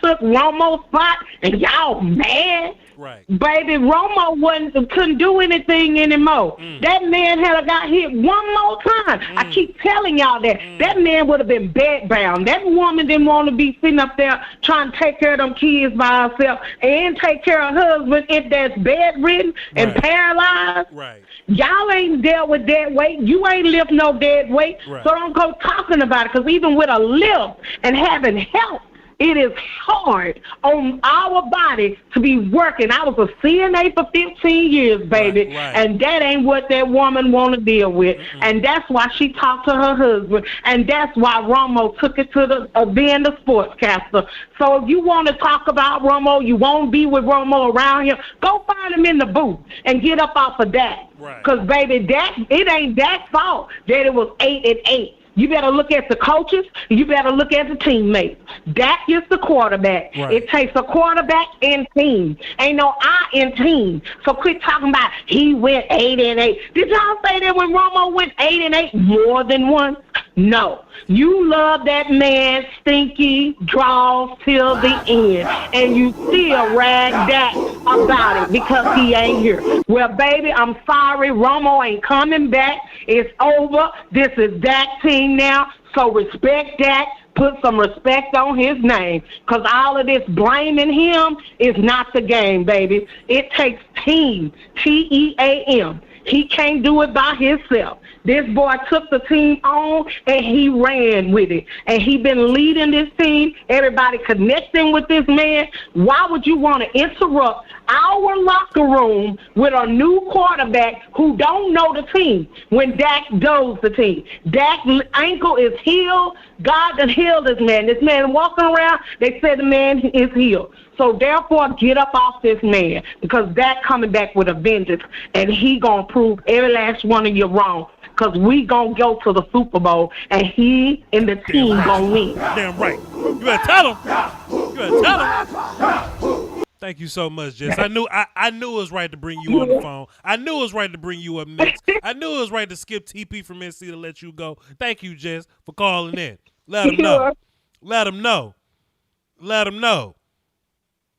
took Romo's spot and y'all mad. Right. Baby, Romo couldn't do anything anymore. That man had got hit one more time. I keep telling y'all that. That man would have been bedbound. That woman didn't want to be sitting up there trying to take care of them kids by herself and take care of her husband if that's bedridden and paralyzed. Right. Y'all ain't dealt with dead weight. You ain't lift no dead weight. So don't go talking about it, because even with a lift and having help, it is hard on our body to be working. I was a CNA for 15 years, baby, and that ain't what that woman want to deal with. And that's why she talked to her husband, and that's why Romo took it to being the sportscaster. So if you want to talk about Romo, you won't be with Romo around here, go find him in the booth and get up off of that. Because, baby, it ain't Dak's fault that it was 8-8. You better look at the coaches. You better look at the teammates. Dak is the quarterback. It takes a quarterback and team. Ain't no I in team. So quit talking about he went 8-8. Did y'all say that when Romo went 8-8 more than once? No. You love that man stinky draws till the end, and you still rag Dak about it because he ain't here. Well, baby, I'm sorry. Romo ain't coming back. It's over. This is Dak's team now, so respect Dak. Put some respect on his name, because all of this blaming him is not the game, baby. It takes team, T-E-A-M. He can't do it by himself. This boy took the team on and he ran with it. And he been leading this team, everybody connecting with this man. Why would you want to interrupt our locker room with a new quarterback who don't know the team when Dak knows the team? Dak's ankle is healed. God done healed this man. This man walking around, they said the man is healed. So therefore, get up off this man, because Dak coming back with a vengeance, and he gonna prove every last one of you wrong. Because we gonna go to the Super Bowl, and he and the team gonna win. Damn right. You better tell him. You better tell him. Thank you so much, Jess. I knew it was right to bring you on the phone. I knew it was right to bring you up next. I knew it was right to skip TP from NC to let you go. Thank you, Jess, for calling in. Let him know. Let him know. Let him know.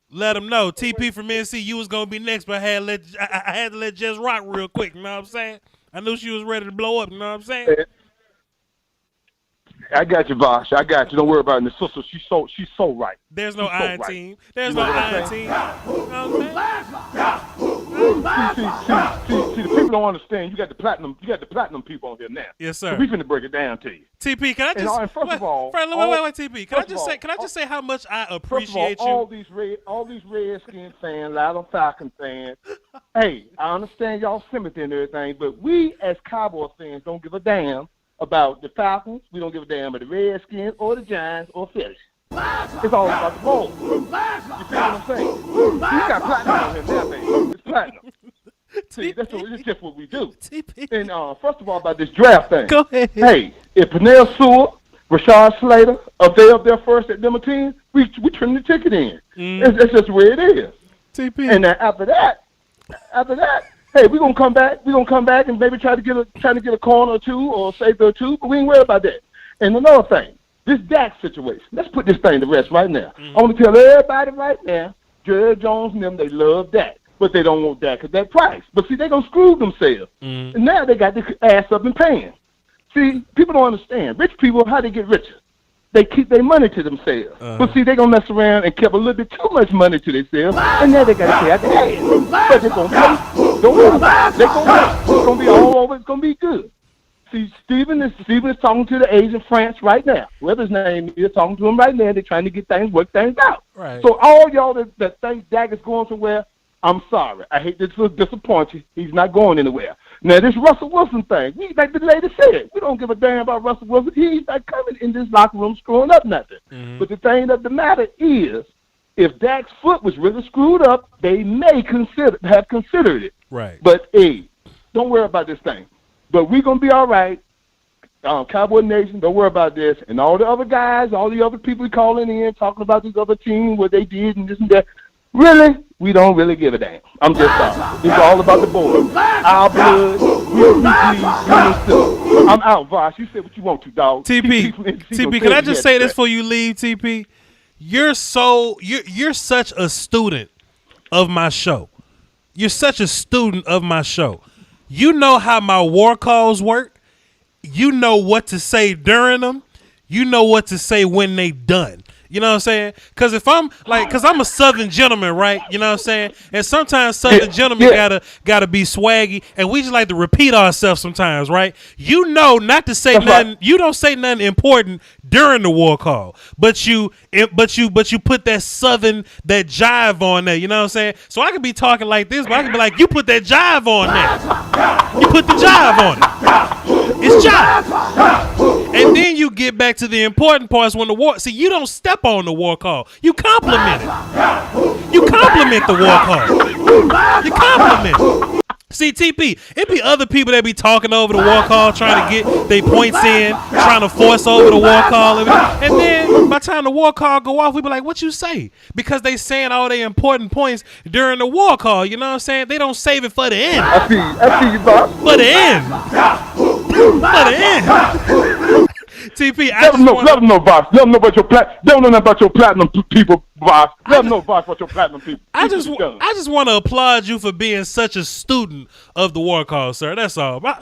Let him know. TP from NC, you was gonna be next, but I had to let Jess rock real quick. You know what I'm saying? I knew she was ready to blow up. You know what I'm saying? I got you, Voch. I got you. Don't worry about it. The sister, she's so right. There's no iron team. There's no iron team. You know what I'm saying? See, the people don't understand. You got the platinum people on here now. Yes, sir. So we finna break it down to you. TP, can I just and first of all, wait, TP. Can I just say how much I appreciate all these Redskins fans, Loud Falcon fans. Hey, I understand y'all sympathy and everything, but we as Cowboys fans don't give a damn about the Falcons. We don't give a damn about the Redskins or the Giants or Phillies. It's all about the bowl. You see what I'm saying? You got platinum on here now, baby. It's platinum. See, it's just what we do. And first of all, about this draft thing. Go ahead. Hey, if Penel Sewell, Rashad Slater, if they up there first at number 10, we trim the ticket in. It's just the way it is. TP. And then after that, hey, we're gonna come back. We're gonna come back and maybe try to get a corner or two or safety or two, but we ain't worried about that. And another thing, this Dak situation. Let's put this thing to rest right now. I want to tell everybody right now, Jared Jones and them, they love Dak, but they don't want Dak at that price. But see, they gonna screw themselves, and now they got their ass up and paying. See, people don't understand. Rich people, how they get richer? They keep their money to themselves. But see, they gonna mess around and keep a little bit too much money to themselves, and now they gotta pay out the ass. But they're gonna pay. Don't worry about it. They're gonna pay. It's gonna be all over. It's gonna be good. See, Steven is talking to the agent France right now. Whoever his name is, talking to him right now. They're trying to work things out. Right. So all y'all that think Dak is going somewhere, I'm sorry. I hate to disappoint you. He's not going anywhere. Now, this Russell Wilson thing, like the lady said, we don't give a damn about Russell Wilson. He's not coming in this locker room screwing up nothing. But the thing of the matter is, if Dak's foot was really screwed up, they may have considered it. Right. But, hey, don't worry about this thing. But we're going to be all right. Cowboy Nation, don't worry about this. And all the other guys, all the other people calling in, talking about this other team, what they did and this and that. Really, we don't really give a damn. I'm just sorry. It's all about the boys. Our blood, I'm out, Voch. You say what you want to, dog. TP, can I just say this before you leave, TP? You're such a student of my show. You're such a student of my show. You know how my war calls work. You know what to say during them. You know what to say when they done. You know what I'm saying? Because I'm a Southern gentleman, right? You know what I'm saying? And sometimes Southern gentlemen gotta be swaggy, and we just like to repeat ourselves sometimes, right? You know not to say nothing. You don't say nothing important during the war call, but you put that Southern, that jive on there. You know what I'm saying? So I could be talking like this, but I could be like, you put that jive on there. You put the jive on it. It's jive. And then you get back to the important parts when the war. See, you don't step on the war call. You compliment it. You compliment the war call. You compliment it. See, TP, it be other people that be talking over the war call, trying to get their points in, trying to force over the war call. And then by the time the war call go off, we be like, what you say? Because they saying all their important points during the war call. You know what I'm saying? They don't save it for the end. I see you, Bob. For the end. For the end. TP, let them know, Bob. Let them know about your platinum people, Bob. Let them know, Bob, about your platinum people. I just want to applaud you for being such a student of the war call, sir. That's all. I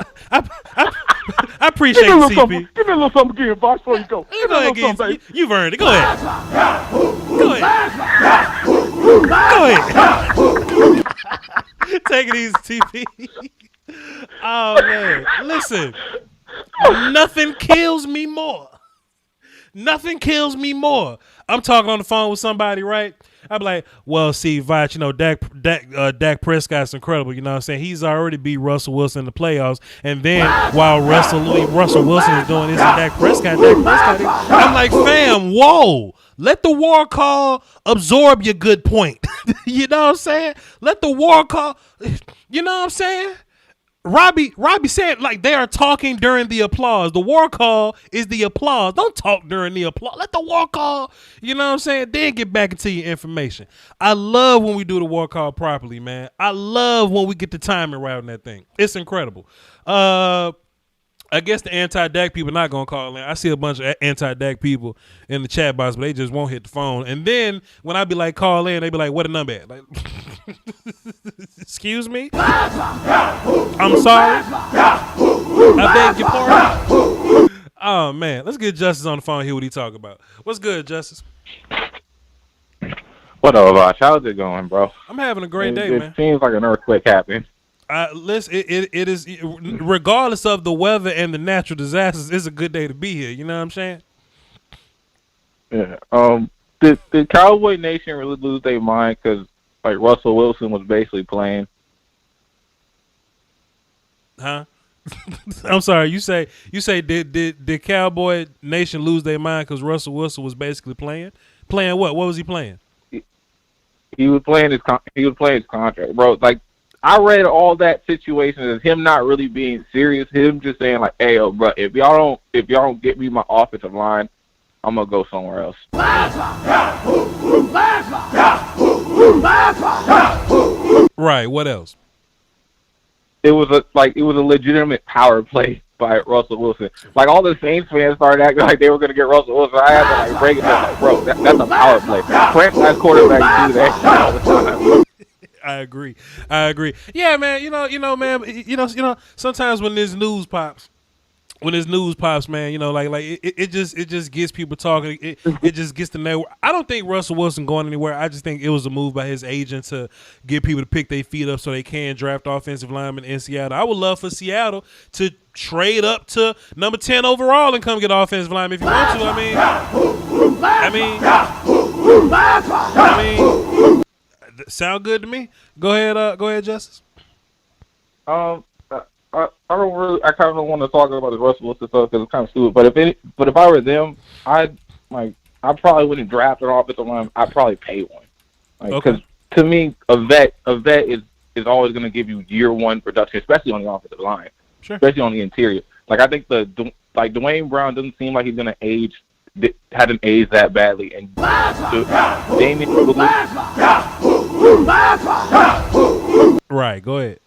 appreciate it, TP. Give me a little something again, Bob, before you go. Go ahead, again. You've earned it. Go ahead. Go ahead. Go ahead. Take it easy, TP. Oh man, listen. Nothing kills me more. Nothing kills me more. I'm talking on the phone with somebody, right? I'm like, well, see, Voch, Dak Prescott's incredible. You know what I'm saying? He's already beat Russell Wilson in the playoffs. And then while Russell Wilson is doing this and Dak Prescott I'm like, fam, whoa. Let the war call absorb your good point. You know what I'm saying? Let the war call, you know what I'm saying? Robbie said, like, they are talking during the applause. The war call is the applause. Don't talk during the applause. Let the war call, you know what I'm saying? Then get back into your information. I love when we do the war call properly, man. I love when we get the timing right on that thing. It's incredible. I guess the anti-Dak people not going to call in. I see a bunch of anti-Dak people in the chat box, but they just won't hit the phone. And then when I be like, call in, they be like, what a number at? Like, excuse me? I'm sorry? I beg your pardon? Oh, man. Let's get Justice on the phone and hear what he talk about. What's good, Justice? What up, Voch? How's it going, bro? I'm having a great day, man. It seems like an earthquake happened. Listen, it is, regardless of the weather and the natural disasters, it's a good day to be here. You know what I'm saying? Yeah. Did Cowboy Nation really lose their mind because, like, Russell Wilson was basically playing? Huh? I'm sorry. You say did Cowboy Nation lose their mind because Russell Wilson was basically playing? Playing what? What was he playing? He was playing his contract, bro. Like, I read all that situation as him not really being serious. Him just saying like, "Hey, yo, bro, if y'all don't get me my offensive line, I'm gonna go somewhere else." Right. What else? It was a legitimate power play by Russell Wilson. Like, all the Saints fans started acting like they were gonna get Russell Wilson. I had to like break it down, like, bro, that's a power play. Franchise quarterbacks do that all the time. I agree. Yeah, man. You know. Sometimes when this news pops, man, you know, like it just gets people talking. It just gets the network. I don't think Russell Wilson going anywhere. I just think it was a move by his agent to get people to pick their feet up so they can draft offensive linemen in Seattle. I would love for Seattle to trade up to number 10 overall and come get offensive linemen if you want to. I mean. Sound good to me? Go ahead, Justice. I kind of want to talk about the Russell Wilson stuff because it's kind of stupid. But if I were them, I probably wouldn't draft an offensive line. I'd probably pay one. Because to me, a vet is always going to give you year one production, especially on the offensive line, especially on the interior. Like, I think Dwayne Brown doesn't seem like he's going to hadn't aged that badly, and Damien Lewis. Right, go ahead.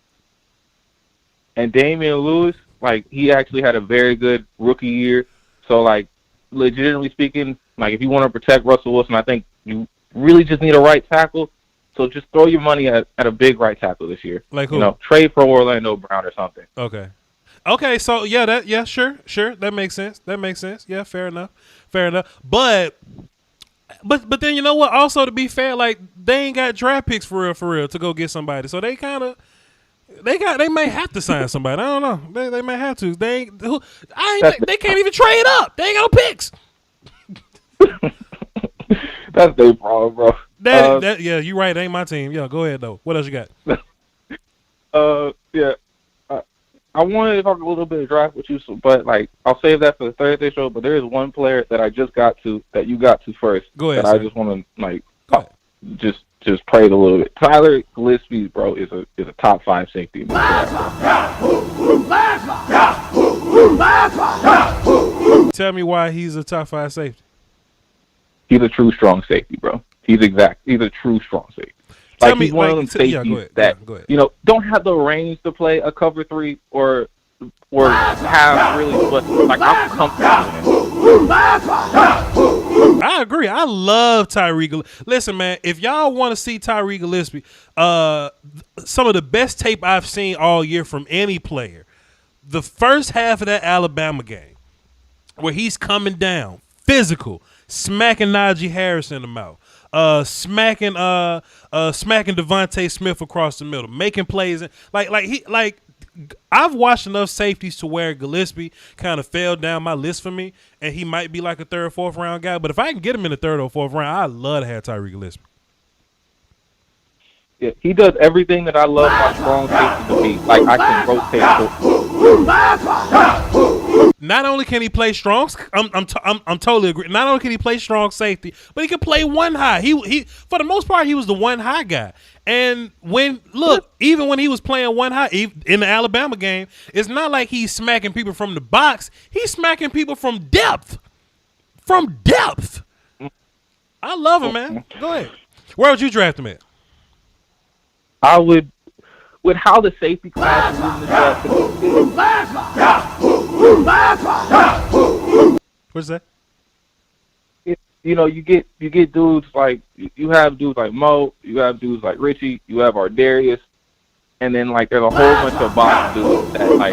And Damian Lewis, like, he actually had a very good rookie year. So, like, legitimately speaking, like, if you want to protect Russell Wilson, I think you really just need a right tackle. So just throw your money at a big right tackle this year. Like who? You know, trade for Orlando Brown or something. Okay, so sure, that makes sense. Yeah, fair enough. But then you know what? Also, to be fair, like, they ain't got draft picks for real to go get somebody. So they may have to sign somebody. I don't know. They may have to. They can't even trade up. They ain't got no picks. That's their problem, bro. Yeah, you're right. It ain't my team. Yeah, go ahead though. What else you got? Yeah. I wanted to talk a little bit of draft with you, but like, I'll save that for the Thursday show. But there is one player that I just got to that you got to first. Go ahead. That I just want to just praise a little bit. Tyrique Gillespie, bro, is a top 5 safety in the draft. Tell me why he's a top 5 safety. He's a true strong safety, bro. He's a true strong safety. Like, he's one of them safeties that, you know, don't have the range to play a cover 3 or have really, but like, I'm comfortable with him. I agree. I love Tyrique Gillespie. Listen, man, if y'all want to see Tyrique Gillespie, some of the best tape I've seen all year from any player, the first half of that Alabama game where he's coming down, physical, smacking Najee Harris in the mouth. Smacking Devontae Smith across the middle, making plays, like I've watched enough safeties to where Gillespie kind of fell down my list for me, and he might be like a 3rd or 4th round guy. But if I can get him in the 3rd or 4th round, I'd love to have Tyrique Gillespie. Yeah, he does everything that I love my strong safety to be. Like, I can rotate. Not only can he play strong, I'm totally agree. Not only can he play strong safety, but he can play one high. He for the most part, he was the one high guy. And even when he was playing one high in the Alabama game, it's not like he's smacking people from the box. He's smacking people from depth. From depth. I love him, man. Go ahead. Where would you draft him at? I would, with how the safety class is in the draft. What's that? You know, you get dudes like, you have dudes like Mo, you have dudes like Richie, you have Ardarius, and then like there's a whole bunch of box dudes that like.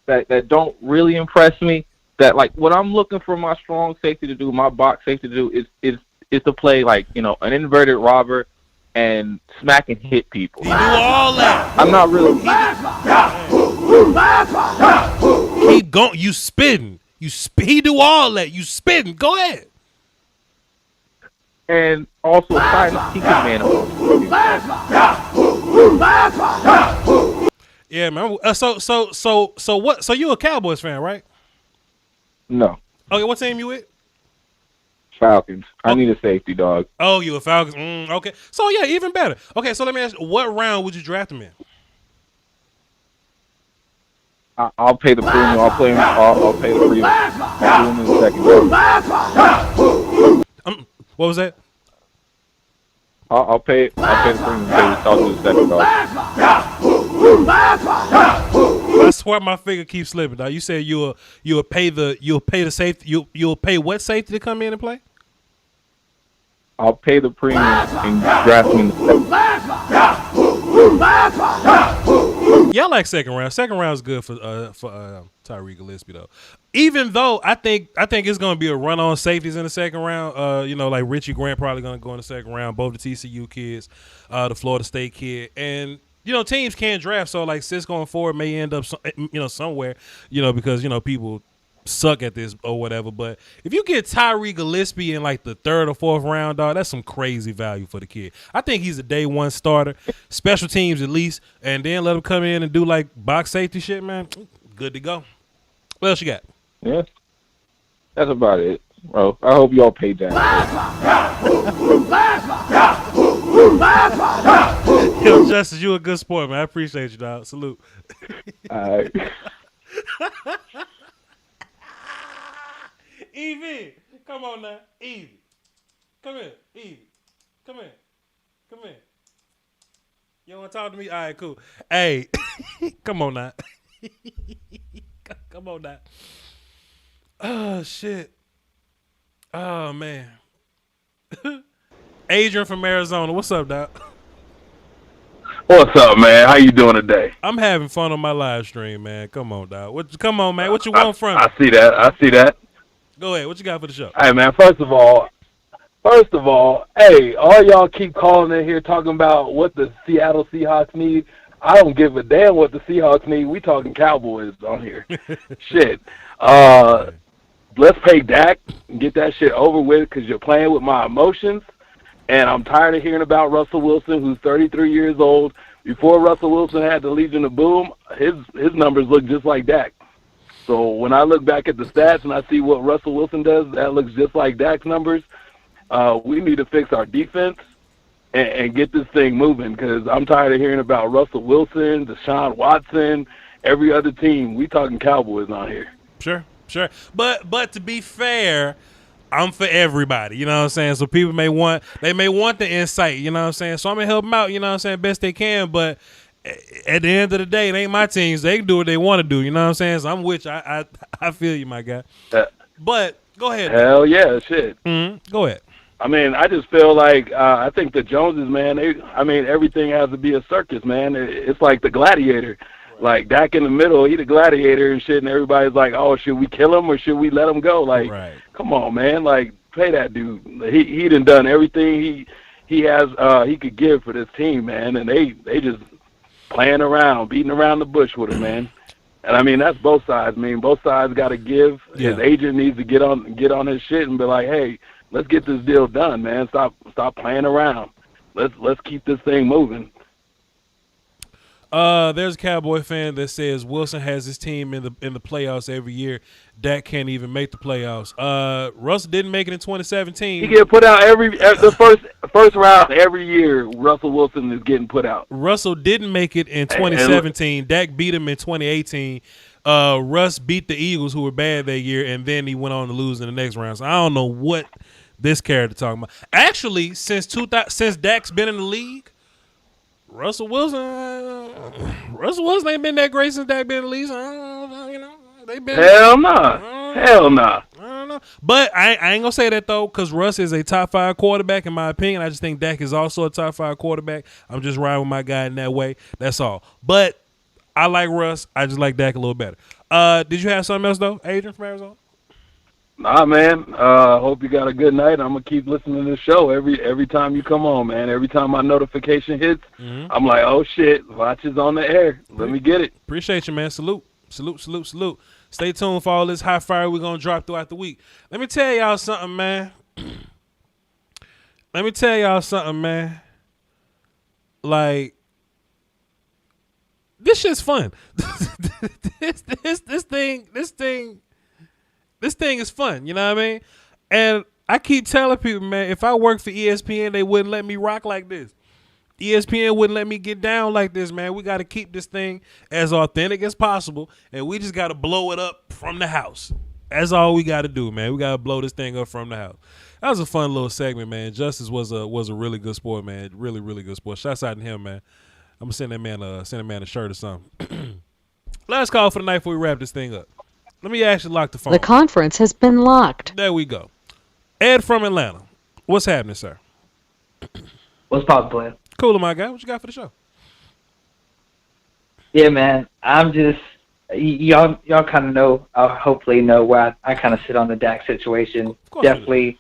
Right. That don't really impress me. That like what I'm looking for my strong safety to do, my box safety to do is to play like, you know, an inverted robber and smack and hit people. He do all that. I'm not really. Keep going. You spitting. He do all that. You spitting. Go ahead. And also, he can man up. Yeah, man. So what? So you a Cowboys fan, right? No. Okay, what team you with? Falcons. I need a safety, dog. Oh, you a Falcons? Okay. So yeah, even better. Okay, so let me ask you, what round would you draft him in? I'll pay the premium. I'll play him. I'll pay the premium. I'll do him in the second round. What was that? I'll pay the premium. I'll do the second round. I swear my finger keeps slipping. Now you said you'll pay the safety. You'll pay what safety to come in and play? I'll pay the premium and draft me in the second. Yeah, I like second round. Second round is good for Tyrique Gillespie though. Even though I think it's gonna be a run on safeties in the second round. You know, like Richie Grant probably gonna go in the second round. Both the TCU kids, the Florida State kid, and you know teams can't draft. So like Cisco and Ford may end up somewhere. You know because people suck at this or whatever. But if you get Tyrique Gillespie in like the 3rd or 4th round, dog, that's some crazy value for the kid. I think he's a day one starter, special teams at least, and then let him come in and do like box safety shit, man. Good to go. What else you got? Yeah, that's about it, bro. I hope y'all paid that. Yo, Justice, you a good sport, man. I appreciate you, dog. Salute. All right. Evie, come on now. Evie. Come here. Evie. Come here. Come here. You want to talk to me? All right, cool. Hey, come on now. Come on now. Oh, shit. Oh, man. Adrian from Arizona. What's up, Doc? What's up, man? How you doing today? I'm having fun on my live stream, man. Come on, Doc. Come on, man. What you want from me? I see that. Go ahead. What you got for the show? Hey, man, first of all, hey, all y'all keep calling in here talking about what the Seattle Seahawks need. I don't give a damn what the Seahawks need. We talking Cowboys on here. Shit. Let's pay Dak and get that shit over with because you're playing with my emotions. And I'm tired of hearing about Russell Wilson, who's 33 years old. Before Russell Wilson had the Legion of Boom, his numbers look just like Dak. So when I look back at the stats and I see what Russell Wilson does, that looks just like Dak's numbers. We need to fix our defense and get this thing moving because I'm tired of hearing about Russell Wilson, Deshaun Watson, every other team. We talking Cowboys on here. Sure. But to be fair, I'm for everybody, you know what I'm saying? So people may want the insight, you know what I'm saying? So I'm going to help them out, you know what I'm saying, best they can. But at the end of the day, it ain't my teams. They can do what they want to do, you know what I'm saying? So I'm with you. I feel you, my guy. But go ahead. Hell yeah, shit. Go ahead. I mean, I just feel like I think the Joneses, man, everything has to be a circus, man. It's like the gladiator. Like, Dak in the middle, he the gladiator and shit, and everybody's like, oh, should we kill him or should we let him go? Like, Come on, man. Like, pay that dude. He done everything he could give for this team, man, and they just playing around, beating around the bush with him, man. And I mean, that's both sides. I mean, both sides got to give. Yeah. His agent needs to get on his shit and be like, hey, let's get this deal done, man. Stop playing around. Let's keep this thing moving. There's a Cowboy fan that says Wilson has his team in the playoffs every year. Dak can't even make the playoffs. Russell didn't make it in 2017. He get put out the first round every year. Russell Wilson is getting put out. Russell didn't make it in 2017. Dak beat him in 2018. Russ beat the Eagles, who were bad that year, and then he went on to lose in the next round. So I don't know what this character talking about. Actually, since Dak's been in the league, Russell Wilson ain't been that great since Dak been in the league. Hell nah. Hell nah. I don't know. But I ain't gonna say that though, because Russ is a top 5 quarterback in my opinion. I just think Dak is also a top 5 quarterback. I'm just riding with my guy in that way. That's all. But I like Russ. I just like Dak a little better. Did you have something else though, Adrian from Arizona? Nah, man. Hope you got a good night. I'm gonna keep listening to the show every time you come on, man. Every time my notification hits, I'm like, oh shit, Voch is on the air. Let me get it. Appreciate you, man. Salute. Stay tuned for all this high fire we're gonna drop throughout the week. Let me tell y'all something, man. Like, this shit's fun. This thing is fun, you know what I mean? And I keep telling people, man, if I worked for ESPN, they wouldn't let me rock like this. ESPN wouldn't let me get down like this, man. We got to keep this thing as authentic as possible, and we just got to blow it up from the house. That's all we got to do, man. We got to blow this thing up from the house. That was a fun little segment, man. Justice was a really good sport, man. Really, really good sport. Shouts out to him, man. I'm gonna send that man a shirt or something. Last call for the night before we wrap this thing up. Let me actually lock the phone. The conference has been locked. There we go. Ed from Atlanta. What's happening, sir? What's poppin', player? Cool, my guy. What you got for the show? Yeah, man. I'm just y'all kind of know. Hopefully know where I kind of sit on the Dak situation. Definitely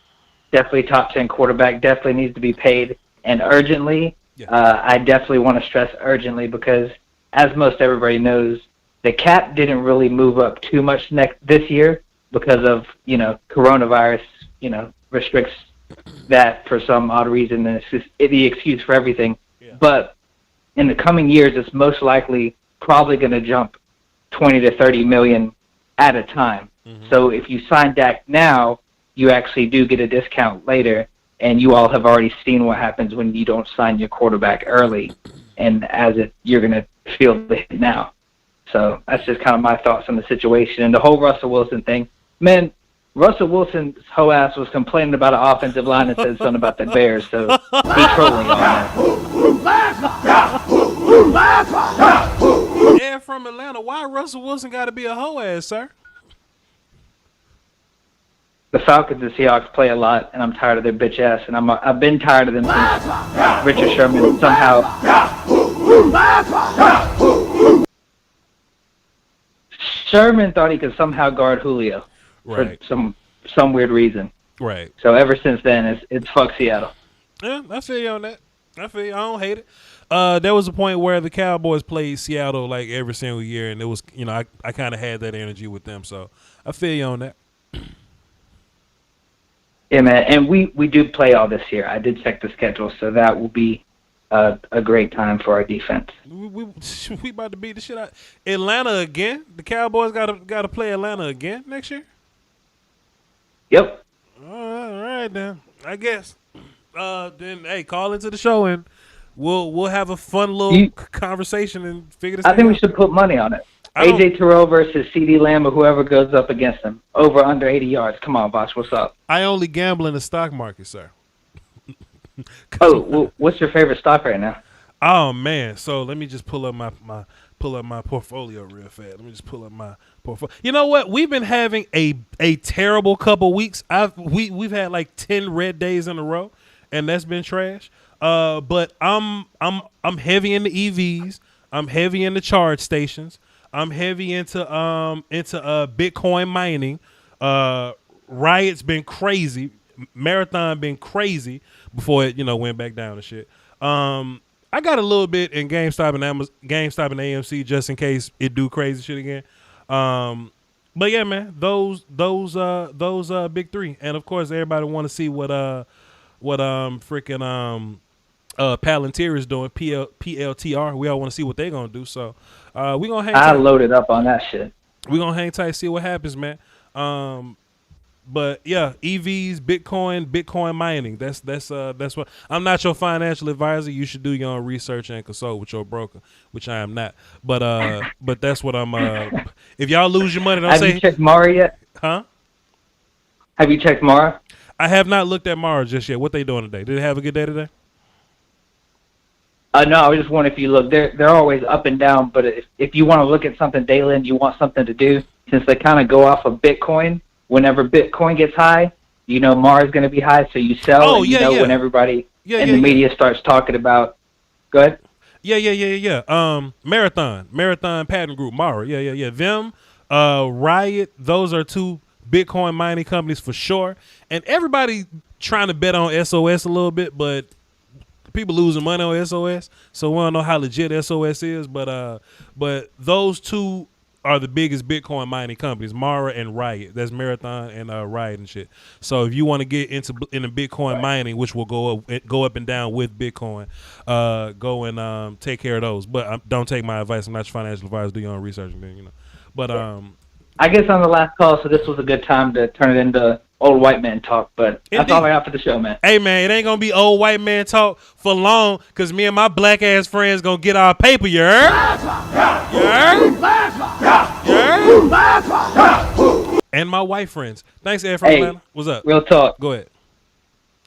top 10 quarterback. Definitely needs to be paid, and urgently. Yeah. I definitely want to stress urgently because, as most everybody knows, the cap didn't really move up too much this year because of, coronavirus, restricts that for some odd reason, and it's just the excuse for everything. Yeah. But in the coming years, it's most likely probably going to jump 20 to 30 million at a time. Mm-hmm. So if you sign Dak now, you actually do get a discount later, and you all have already seen what happens when you don't sign your quarterback early, and you're going to feel the hit now. So that's just kind of my thoughts on the situation. And the whole Russell Wilson thing, man, Russell Wilson's whole ass was complaining about an offensive line and said something about the Bears, so he's trolling on that. Yeah, from Atlanta. Why Russell Wilson got to be a hoe ass, sir? The Falcons and Seahawks play a lot, and I'm tired of their bitch ass, and I've been tired of them since Richard Sherman somehow. Sherman thought he could somehow guard Julio for some weird reason. Right. So ever since then, it's fuck Seattle. Yeah, I feel you on that. I don't hate it. There was a point where the Cowboys played Seattle like every single year, and it was, I kind of had that energy with them. So I feel you on that. Yeah, man, and we do play all this year. I did check the schedule, so that will be a great time for our defense. We about to beat the shit out Atlanta again. The Cowboys got to play Atlanta again next year. Yep. All right then. I guess. Then hey, call into the show and we'll have a fun little conversation and figure this. I think we should put money on it. AJ Terrell versus CD Lamb or whoever goes up against him. Over under 80 yards. Come on, boss. What's up? I only gamble in the stock market, sir. What's your favorite stock right now? Oh man, so let me just pull up my portfolio real fast. Let me just pull up my portfolio. You know what? We've been having a terrible couple weeks. We've had like 10 red days in a row, and that's been trash. But I'm heavy into EVs. I'm heavy into charge stations. I'm heavy into Bitcoin mining. Riot's been crazy. Marathon been crazy. before it went back down and shit. I got a little bit in GameStop and AMC just in case it do crazy shit again. But yeah, man, those big three, and of course everybody want to see what freaking Palantir is doing, PLTR. We all want to see what they're gonna do. So we gonna hang. I loaded up on that shit. We gonna hang tight, see what happens, man. But yeah, EVs, Bitcoin mining. That's what. I'm not your financial advisor. You should do your own research and consult with your broker, which I am not. But that's what I'm. If y'all lose your money, don't say. Have you checked Mara yet? Huh? Have you checked Mara? I have not looked at Mara just yet. What they doing today? Did they have a good day today? No, I was just wondering if you look. They're always up and down, but if you want to look at something daily and you want something to do, since they kind of go off of Bitcoin. Whenever Bitcoin gets high, Mara's going to be high, so you sell. Oh, when everybody in the media starts talking about. Go ahead. Yeah. Marathon Patent Group, Mara. Yeah. Them, Riot. Those are two Bitcoin mining companies for sure. And everybody trying to bet on SOS a little bit, but people losing money on SOS, so we don't know how legit SOS is. But those two are the biggest Bitcoin mining companies, Mara and Riot. That's Marathon and Riot and shit. So if you want to get into Bitcoin mining, which will go up and down with Bitcoin, go and take care of those. But don't take my advice. I'm not your financial advisor. Do your own research, But I guess on the last call, so this was a good time to turn it into old white man talk. But that's all I got for the show, man. Hey, man, it ain't gonna be old white man talk for long, cause me and my black ass friends gonna get our paper. You heard? And my white friends. Thanks, Ed from Atlanta. What's up? Real talk. Go ahead.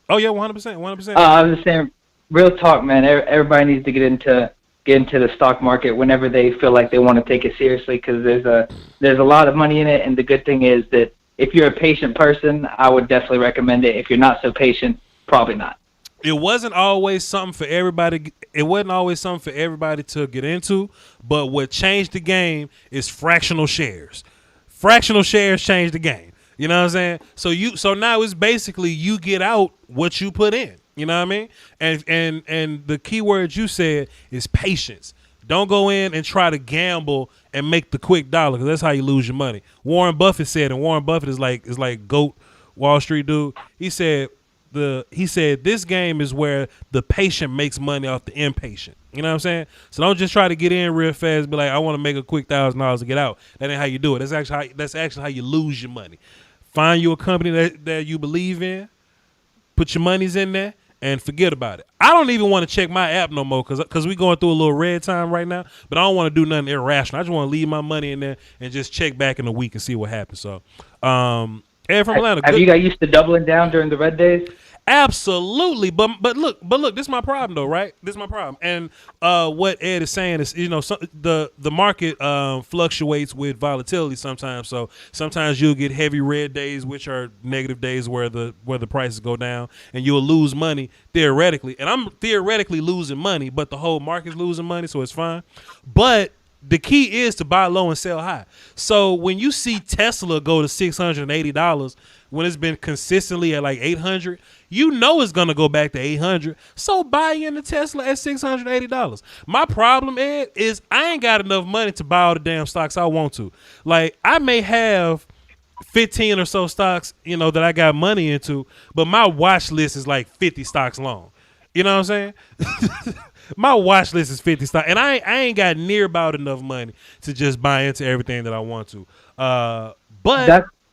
Oh yeah, 100%. I was just saying, real talk, man. Everybody needs to get into the stock market whenever they feel like they want to take it seriously, because there's a lot of money in it. And the good thing is that if you're a patient person, I would definitely recommend it. If you're not so patient, probably not. It wasn't always something for everybody. It wasn't always something for everybody to get into. But what changed the game is fractional shares. Fractional shares changed the game. You know what I'm saying? So now it's basically you get out what you put in. You know what I mean? And the key word you said is patience. Don't go in and try to gamble and make the quick dollar, because that's how you lose your money. Warren Buffett said, and Warren Buffett is like GOAT Wall Street dude. He said this game is where the patient makes money off the impatient. You know what I'm saying? So don't just try to get in real fast and be like, I want to make a quick $1,000 to get out. That ain't how you do it. That's actually how you lose your money. Find you a company that you believe in, put your monies in there, and forget about it. I don't even want to check my app no more because we going through a little red time right now, but I don't want to do nothing irrational. I just want to leave my money in there and just check back in a week and see what happens. So, Ed from Atlanta. Have you got used to doubling down during the red days? Absolutely, but look, this is my problem though, right? This is my problem, and what Ed is saying is, the market fluctuates with volatility sometimes. So sometimes you'll get heavy red days, which are negative days where the prices go down, and you'll lose money theoretically. And I'm theoretically losing money, but the whole market's losing money, so it's fine. But the key is to buy low and sell high. So when you see Tesla go to $680 when it's been consistently at like $800, you know it's gonna go back to $800. So buy into Tesla at $680. My problem, Ed, is I ain't got enough money to buy all the damn stocks I want to. Like, I may have 15 or so stocks, that I got money into, but my watch list is like 50 stocks long. You know what I'm saying? My watch list is 50 stocks, and I ain't got near about enough money to just buy into everything that I want to. But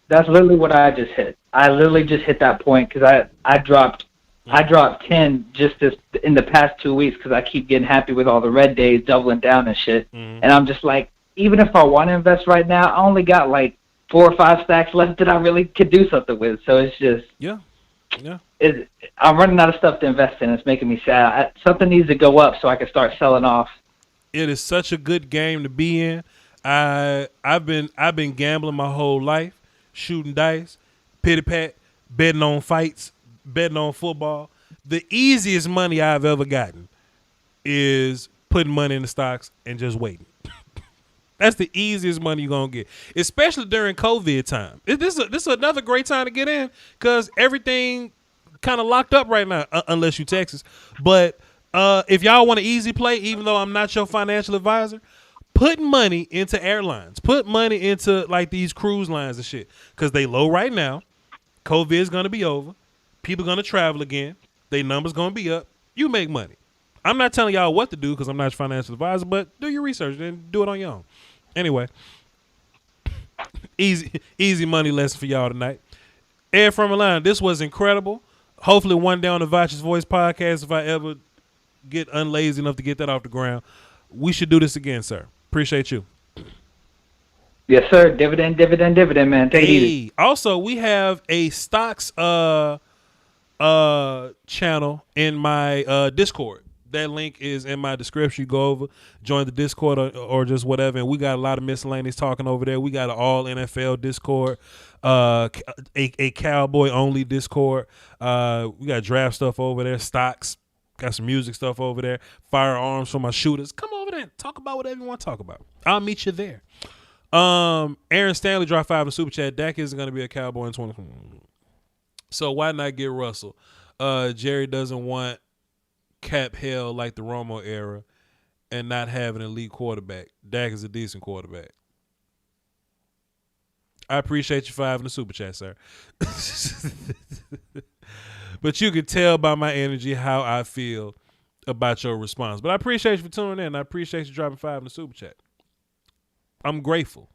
that's literally what I just hit. I literally just hit that point because I dropped 10 just in the past 2 weeks because I keep getting happy with all the red days, doubling down and shit. And I'm just like, even if I want to invest right now, I only got like 4 or 5 stacks left that I really could do something with. So it's just I'm running out of stuff to invest in. It's making me sad. Something needs to go up so I can start selling off. It is such a good game to be in. I've been gambling my whole life, shooting dice, pity pat, betting on fights, betting on football. The easiest money I've ever gotten is putting money in the stocks and just waiting. That's the easiest money you're going to get, especially during COVID time. This is another great time to get in because everything kind of locked up right now, unless you Texas. But if y'all want an easy play, even though I'm not your financial advisor, put money into airlines. Put money into like these cruise lines and shit, because they low right now. COVID is going to be over. People going to travel again. Their numbers going to be up. You make money. I'm not telling y'all what to do because I'm not your financial advisor, but do your research and do it on your own. Anyway, easy money lesson for y'all tonight. Ed from Atlanta, this was incredible. Hopefully one day on the Voch's Voice podcast, if I ever get unlazy enough to get that off the ground, we should do this again, sir. Appreciate you. Yes, sir. Dividend, man. Take it easy. Also, we have a stocks channel in my Discord. That link is in my description. You go over, join the Discord or just whatever, and we got a lot of miscellaneous talking over there. We got an all NFL Discord, a Cowboy only Discord. We got draft stuff over there, stocks, got some music stuff over there, firearms for my shooters. Come over there and talk about whatever you want to talk about. I'll meet you there. Aaron Stanley dropped 5 in the super chat. Dak isn't going to be a Cowboy in 2020. So why not get Russell? Jerry doesn't want cap hell like the Romo era and not have an elite quarterback. Dak is a decent quarterback. I appreciate you 5 in the super chat, sir. But you can tell by my energy how I feel about your response. But I appreciate you for tuning in. I appreciate you dropping 5 in the super chat. I'm grateful.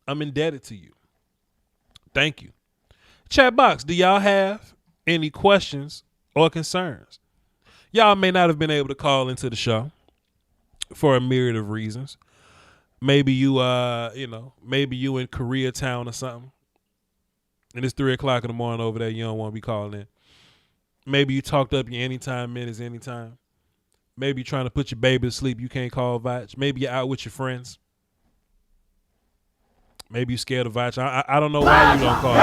I'm indebted to you. Thank you. Chat box, do y'all have any questions or concerns? Y'all may not have been able to call into the show for a myriad of reasons. Maybe you, maybe you in Koreatown or something, and it's 3:00 in the morning over there. You don't want to be calling in. Maybe you talked up your anytime minutes anytime. Maybe you're trying to put your baby to sleep. You can't call Voch. Maybe you're out with your friends. Maybe you're scared of Voch. I don't know why you don't call in.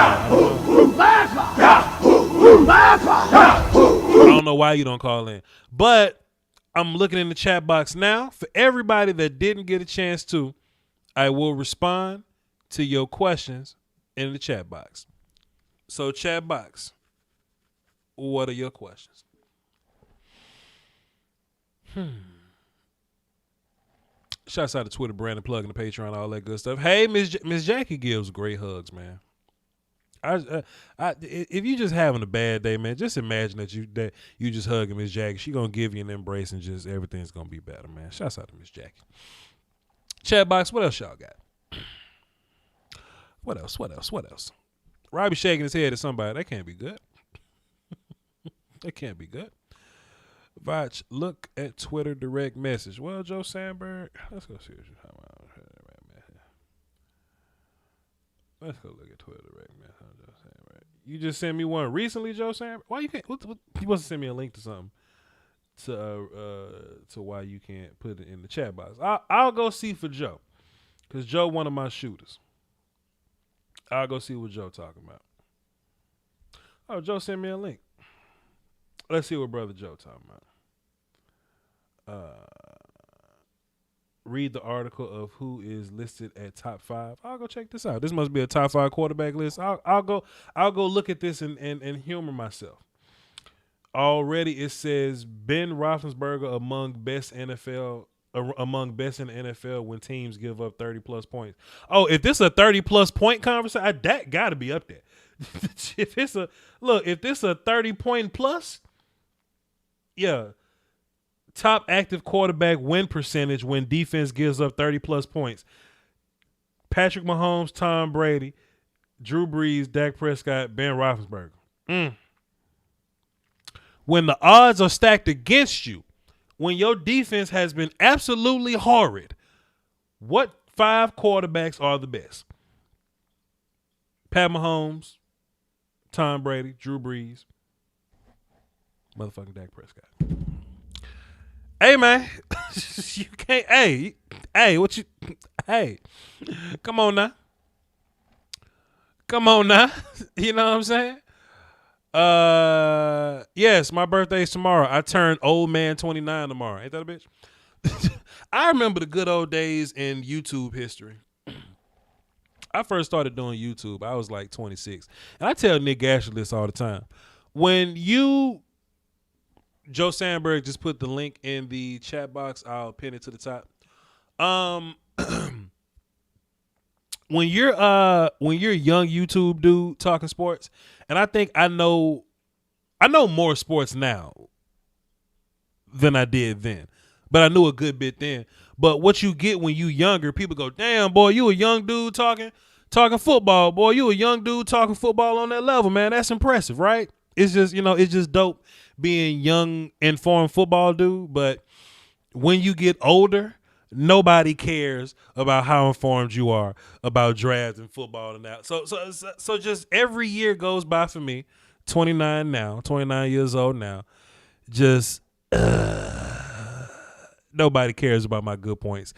I don't know why you don't call in. But I'm looking in the chat box now. For everybody that didn't get a chance to, I will respond to your questions in the chat box. So chat box, what are your questions? Shouts out to Twitter, Brandon, plugging the Patreon, all that good stuff. Hey, Miss Jackie gives great hugs, man. If you just having a bad day, man, just imagine that you just hugging Miss Jackie. She gonna give you an embrace and just everything's gonna be better, man. Shouts out to Miss Jackie. Chat box, what else y'all got? What else? Robbie shaking his head at somebody. That can't be good. That can't be good. Voch, look at Twitter direct message. Well, Joe Sandberg, let's go see what you're talking about. Let's go look at Twitter direct message. Joe Sandberg. You just sent me one recently, Joe Sandberg. Why you can't? What, you must have sent me a link to something to why you can't put it in the chat box. I'll go see for Joe, because Joe one of my shooters. I'll go see what Joe talking about. Oh, Joe sent me a link. Let's see what Brother Joe talking about. Read the article of who is listed at top 5. I'll go check this out. This must be a top 5 quarterback list. I'll go look at this and humor myself. Already it says Ben Roethlisberger among best in the NFL when teams give up 30+ points. Oh, if this is a 30+ point conversation, that got to be up there. If this a 30-point plus, yeah. Top active quarterback win percentage when defense gives up 30+ points. Patrick Mahomes, Tom Brady, Drew Brees, Dak Prescott, Ben Roethlisberger. When the odds are stacked against you, when your defense has been absolutely horrid, what 5 quarterbacks are the best? Pat Mahomes, Tom Brady, Drew Brees, motherfucking Dak Prescott. Hey, man, you can't. Hey, come on now. You know what I'm saying? Yes, my birthday is tomorrow. I turn old man 29 tomorrow. Ain't that a bitch? I remember the good old days in YouTube history. I first started doing YouTube. I was like 26. And I tell Nick Ashley this all the time. when Joe Sandberg just put the link in the chat box. I'll pin it to the top. When you're a young YouTube dude talking sports, and I think I know more sports now than I did then, but I knew a good bit then. But what you get when you younger, people go, "Damn, boy, you a young dude talking football, boy. You a young dude talking football on that level, man. That's impressive, right?" It's just, it's just dope being young, informed football dude. But when you get older, nobody cares about how informed you are about drafts and football and that. So just every year goes by for me. 29 years old now. Just nobody cares about my good points.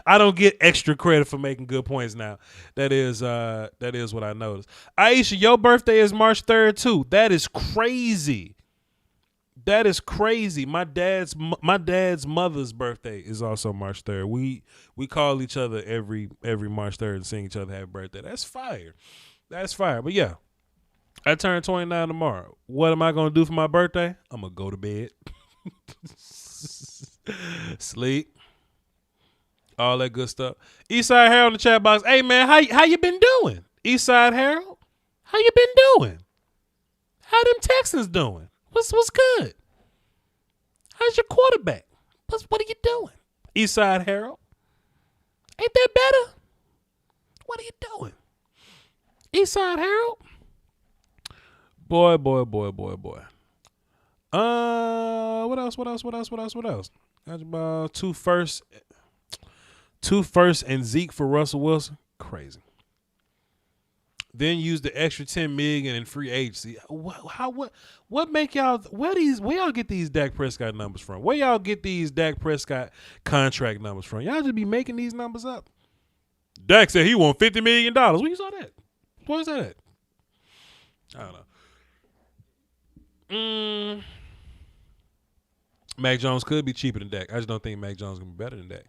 I don't get extra credit for making good points now. That is what I noticed. Aisha, your birthday is March 3rd too. That is crazy. That is crazy. My dad's mother's birthday is also March 3rd. We call each other every March 3rd and sing each other happy birthday. That's fire. That's fire. But yeah, I turn 29 tomorrow. What am I gonna do for my birthday? I'm gonna go to bed. Sleep, all that good stuff. Eastside Harold in the chat box. Hey man, how you been doing? Eastside Harold, how you been doing? How them Texans doing? What's good? How's your quarterback? What are you doing? Eastside Harold, ain't that better? What are you doing? Eastside Harold, boy. What else? That's about two firsts and Zeke for Russell Wilson. Crazy. Then use the extra $10 million in free agency. What make y'all? Where y'all get these Dak Prescott numbers from? Where y'all get these Dak Prescott contract numbers from? Y'all just be making these numbers up. Dak said he won $50 million. Where you saw that? Where's that at? I don't know. Mac Jones could be cheaper than Dak. I just don't think Mac Jones is going to be better than Dak.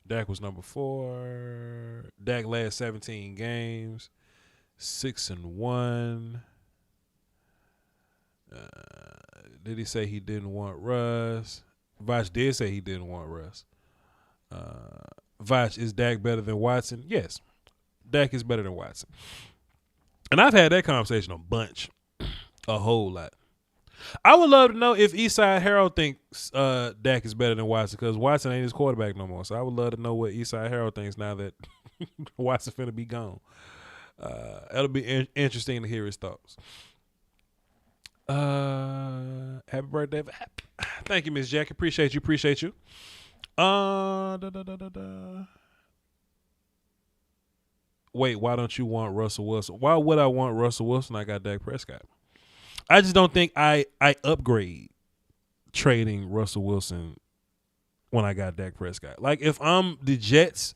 Dak was number 4. Dak last 17 games, 6-1. Did he say he didn't want Russ? Voch did say he didn't want Russ. Voch, is Dak better than Watson? Yes. Dak is better than Watson. And I've had that conversation a bunch. A whole lot. I would love to know if Eastside Harold thinks Dak is better than Watson, because Watson ain't his quarterback no more. So I would love to know what Eastside Harold thinks now that Watson finna be gone. It'll be interesting to hear his thoughts. Happy birthday. Thank you, Miss Jackie. Appreciate you. Wait, why don't you want Russell Wilson? Why would I want Russell Wilson? I got Dak Prescott. I just don't think I upgrade trading Russell Wilson when I got Dak Prescott. Like, if I'm the Jets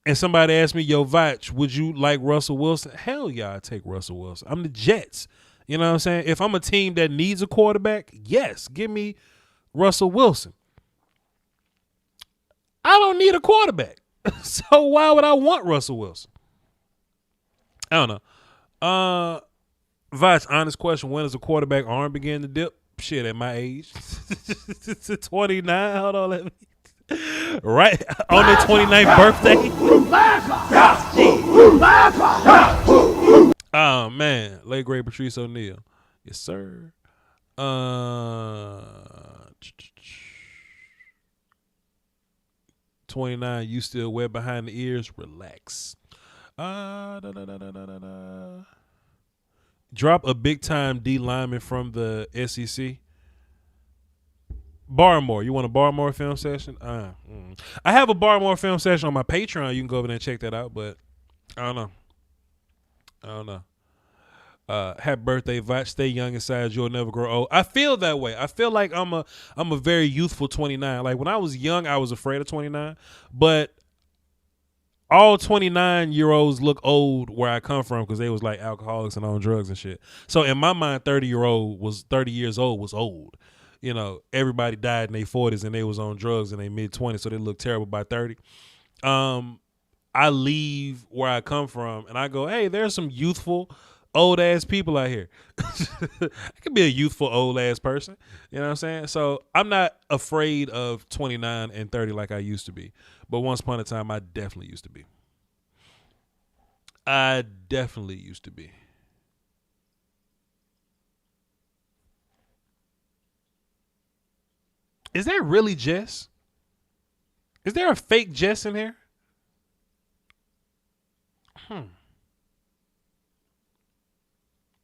and somebody asks me, yo, Voch, would you like Russell Wilson? Hell yeah, I take Russell Wilson. I'm the Jets. You know what I'm saying? If I'm a team that needs a quarterback, yes, give me Russell Wilson. I don't need a quarterback. So why would I want Russell Wilson? I don't know. Voch, honest question, when does a quarterback arm begin to dip? Shit, at my age. 29, hold on, let me. Right, on their 29th birthday. Oh, man. Late great Patrice O'Neal. Yes, sir. 29, you still wet behind the ears? Relax. Drop a big-time D lineman from the SEC. Barmore. You want a Barmore film session? I have a Barmore film session on my Patreon. You can go over there and check that out, but I don't know. Happy birthday, Voch. Stay young inside. You'll never grow old. I feel that way. I feel like I'm a very youthful 29. Like, when I was young, I was afraid of 29, but all 29-year-olds look old where I come from because they was like alcoholics and on drugs and shit. So in my mind, 30 years old was old. You know, everybody died in their 40s and they was on drugs in their mid-20s, so they look terrible by 30. I leave where I come from and I go, hey, there's some youthful old ass people out here. I could be a youthful old ass person. You know what I'm saying? So I'm not afraid of 29 and 30 like I used to be. But once upon a time, I definitely used to be. Is there really Jess? Is there a fake Jess in here?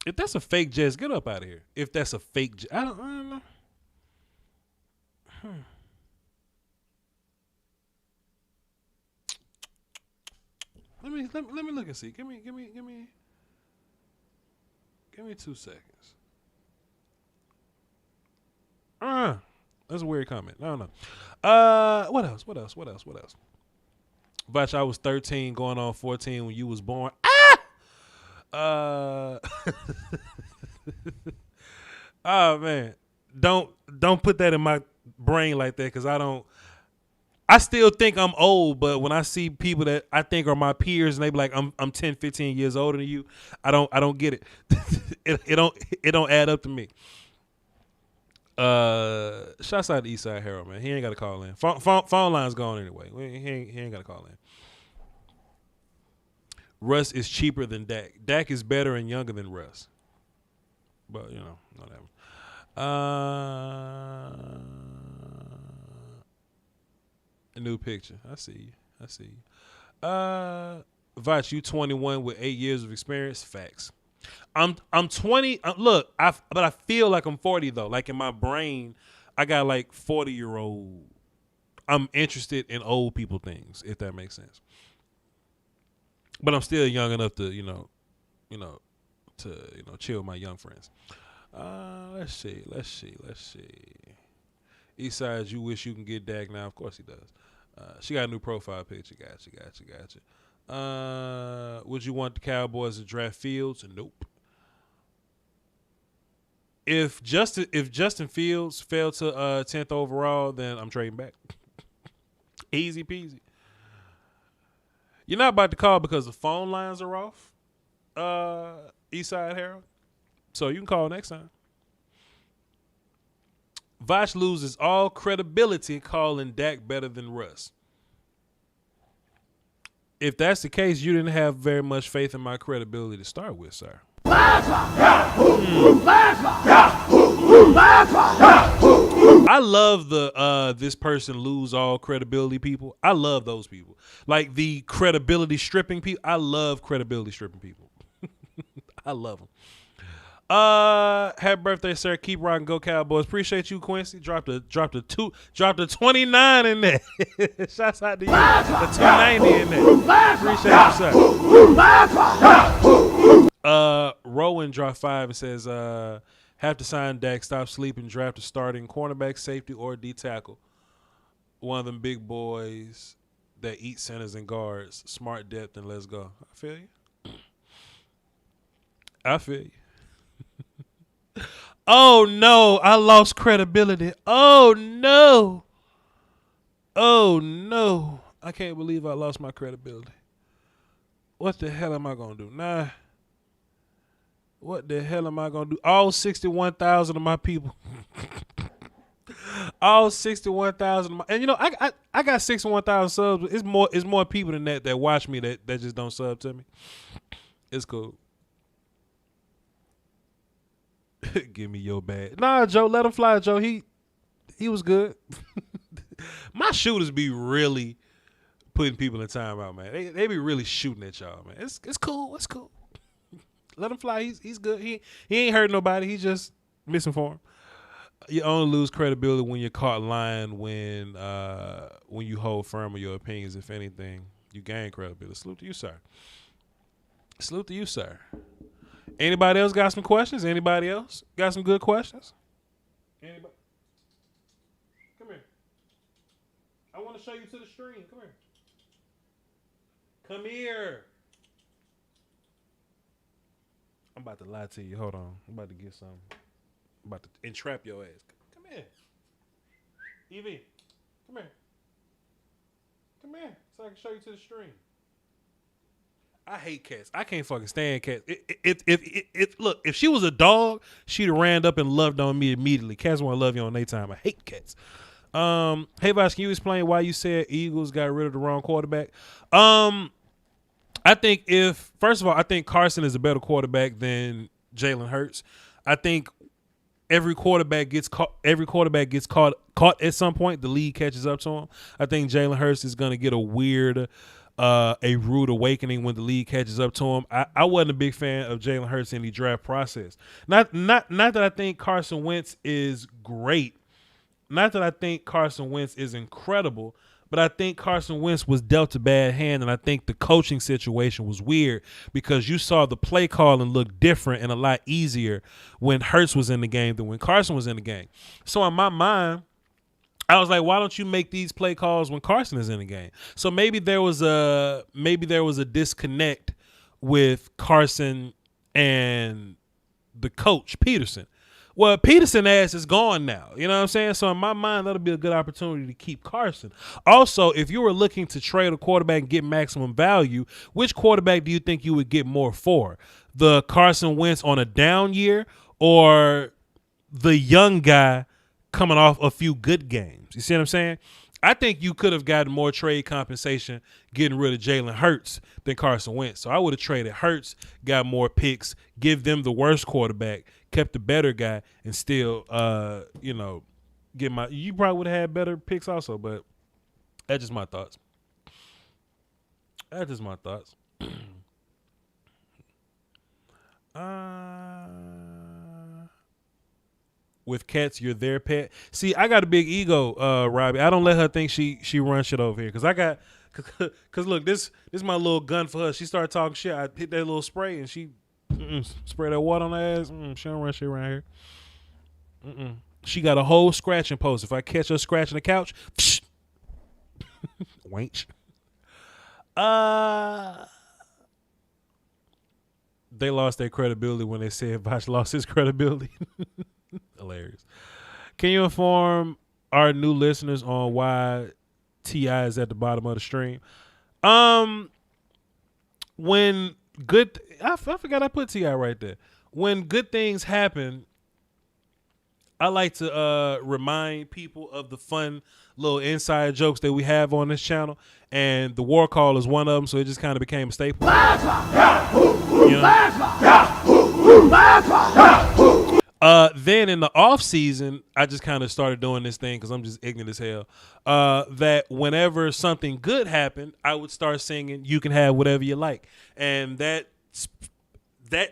If that's a fake Jess, get up out of here. If that's a fake Jess, I don't know. Let me look and see. Give me 2 seconds. That's a weird comment. I don't know. What else? Voch, I was 13 going on 14 when you was born. Oh man. Don't put that in my brain like that, because I still think I'm old, but when I see people that I think are my peers and they be like, I'm 10, 15 years older than you, I don't get it. it don't add up to me. Shouts out to Eastside Harold, man. He ain't got to call in. Phone line's gone anyway. He ain't got to call in. Russ is cheaper than Dak. Dak is better and younger than Russ. But, whatever. A new picture. I see you. Voch, you 21 with 8 years of experience. Facts. I'm 20. Look, but I feel like I'm 40 though. Like in my brain, I got like 40-year-old. I'm interested in old people things, if that makes sense. But I'm still young enough to, chill with my young friends. Let's see. Eastside, you wish you can get Dak now? Of course he does. She got a new profile picture. Gotcha. Would you want the Cowboys to draft Fields? Nope. If Justin Fields fell to 10th overall, then I'm trading back. Easy peasy. You're not about to call because the phone lines are off, Eastside Harold. So you can call next time. Voch loses all credibility calling Dak better than Russ. If that's the case, you didn't have very much faith in my credibility to start with, sir. I love the this person lose all credibility people. I love those people. Like the credibility stripping people. I love credibility stripping people. I love them. Happy birthday, sir. Keep rocking. Go Cowboys. Appreciate you, Quincy. Dropped a 29 in there. Shouts out to you. The 290 in there. Appreciate you, sir. Rowan dropped 5 and says, have to sign Dak, stop sleeping, draft a starting cornerback, safety, or D tackle. One of them big boys that eat centers and guards. Smart depth, and let's go. I feel you. Oh no, I lost credibility. Oh no. I can't believe I lost my credibility. What the hell am I going to do? What the hell am I going to do? All 61,000 of my people. All 61,000 of my, and I got 61,000 subs. It's more people than that watch me that just don't sub to me. It's cool. Give me your bag. Nah, Joe, let him fly, Joe. He was good. My shooters be really putting people in timeout, man. They be really shooting at y'all, man. It's cool. It's cool. Let him fly. He's good. He ain't hurt nobody. He just misinformed. You only lose credibility when you're caught lying. When you hold firm on your opinions. If anything, you gain credibility. Salute to you, sir. Anybody else got some questions? Anybody else got some good questions? Anybody? Come here. I want to show you to the stream. Come here. I'm about to lie to you. Hold on. I'm about to get something. I'm about to entrap your ass. Come here. Evie, come here. Come here so I can show you to the stream. I hate cats. I can't fucking stand cats. Look, if she was a dog, she'd have ran up and loved on me immediately. Cats want to love you on their time. I hate cats. Hey, Voch, can you explain why you said Eagles got rid of the wrong quarterback? I think first of all, I think Carson is a better quarterback than Jalen Hurts. I think every quarterback gets caught at some point. The league catches up to him. I think Jalen Hurts is going to get a rude awakening when the league catches up to him. I wasn't a big fan of Jalen Hurts in the draft process. Not that I think Carson Wentz is great. Not that I think Carson Wentz is incredible, but I think Carson Wentz was dealt a bad hand, and I think the coaching situation was weird because you saw the play calling look different and a lot easier when Hurts was in the game than when Carson was in the game. So in my mind, I was like, why don't you make these play calls when Carson is in the game? So maybe there was a disconnect with Carson and the coach, Peterson. Well, Peterson ass is gone now. You know what I'm saying? So in my mind, that'll be a good opportunity to keep Carson. Also, if you were looking to trade a quarterback and get maximum value, which quarterback do you think you would get more for? The Carson Wentz on a down year or the young guy coming off a few good games? You see what I'm saying? I think you could have gotten more trade compensation getting rid of Jalen Hurts than Carson Wentz. So I would have traded Hurts, got more picks, give them the worst quarterback, kept the better guy, and still, get my. You probably would have had better picks also, but that's just my thoughts. With cats, you're their pet. See, I got a big ego, Robbie. I don't let her think she runs shit over here. Cause look, this is my little gun for her. She started talking shit. I hit that little spray and she spray that water on her ass. She don't run shit around here. She got a whole scratching post. If I catch her scratching the couch, wench. They lost their credibility when they said Voch lost his credibility. Hilarious. Can you inform our new listeners on why T.I. is at the bottom of the stream? When I forgot I put T.I. right there. When good things happen, I like to remind people of the fun little inside jokes that we have on this channel, and the war call is one of them, so it just kind of became a staple. Then in the off season, I just kind of started doing this thing because I'm just ignorant as hell. That whenever something good happened, I would start singing "You Can Have Whatever You Like," and that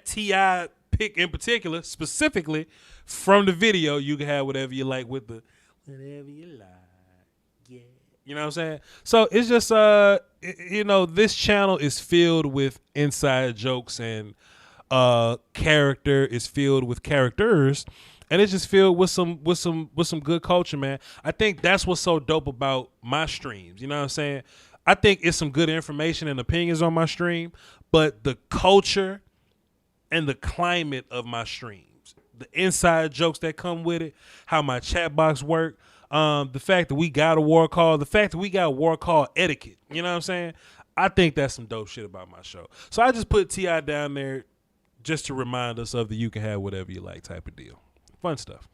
T.I. pick in particular, specifically from the video, "You Can Have Whatever You Like" with the "Whatever You Like." Yeah. You know what I'm saying? So it's just this channel is filled with inside jokes, and character is filled with characters, and it's just filled with some good culture, man. I think that's what's so dope about my streams. You know what I'm saying? I think it's some good information and opinions on my stream, but the culture and the climate of my streams, the inside jokes that come with it, how my chat box work, the fact that we got a war call, the fact that we got war call etiquette. You know what I'm saying? I think that's some dope shit about my show. So I just put T.I. down there just to remind us of the "You Can Have Whatever You Like" type of deal. Fun stuff.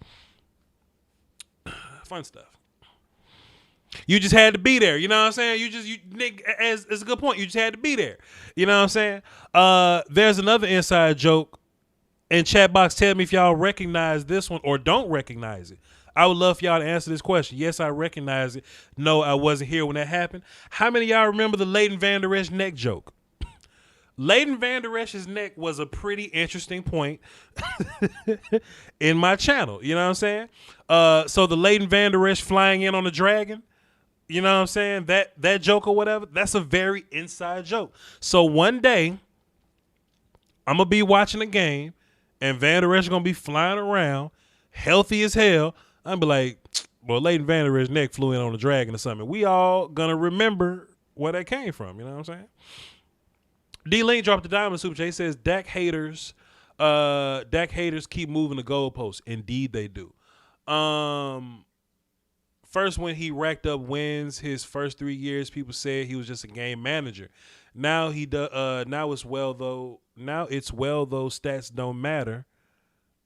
You just had to be there. You know what I'm saying? It's a good point. You just had to be there. You know what I'm saying? There's another inside joke, and chat box, tell me if y'all recognize this one or don't recognize it. I would love for y'all to answer this question. Yes, I recognize it. No, I wasn't here when that happened. How many of y'all remember the Leighton Vander Esch neck joke? Leighton Vander Esch's neck was a pretty interesting point in my channel. You know what I'm saying? So the Leighton Vander Esch flying in on a dragon, you know what I'm saying? That joke or whatever, that's a very inside joke. So one day, I'm going to be watching a game, and Vander Esch is going to be flying around, healthy as hell. I'm be like, well, Leighton Vander Esch's neck flew in on a dragon or something. We all going to remember where that came from. You know what I'm saying? D-Link dropped the diamond super chat. He says Dak haters keep moving the goalposts. Indeed they do. First, when he racked up wins his first 3 years, people said he was just a game manager. Now he does. Now it's well though. Now it's well though. Stats don't matter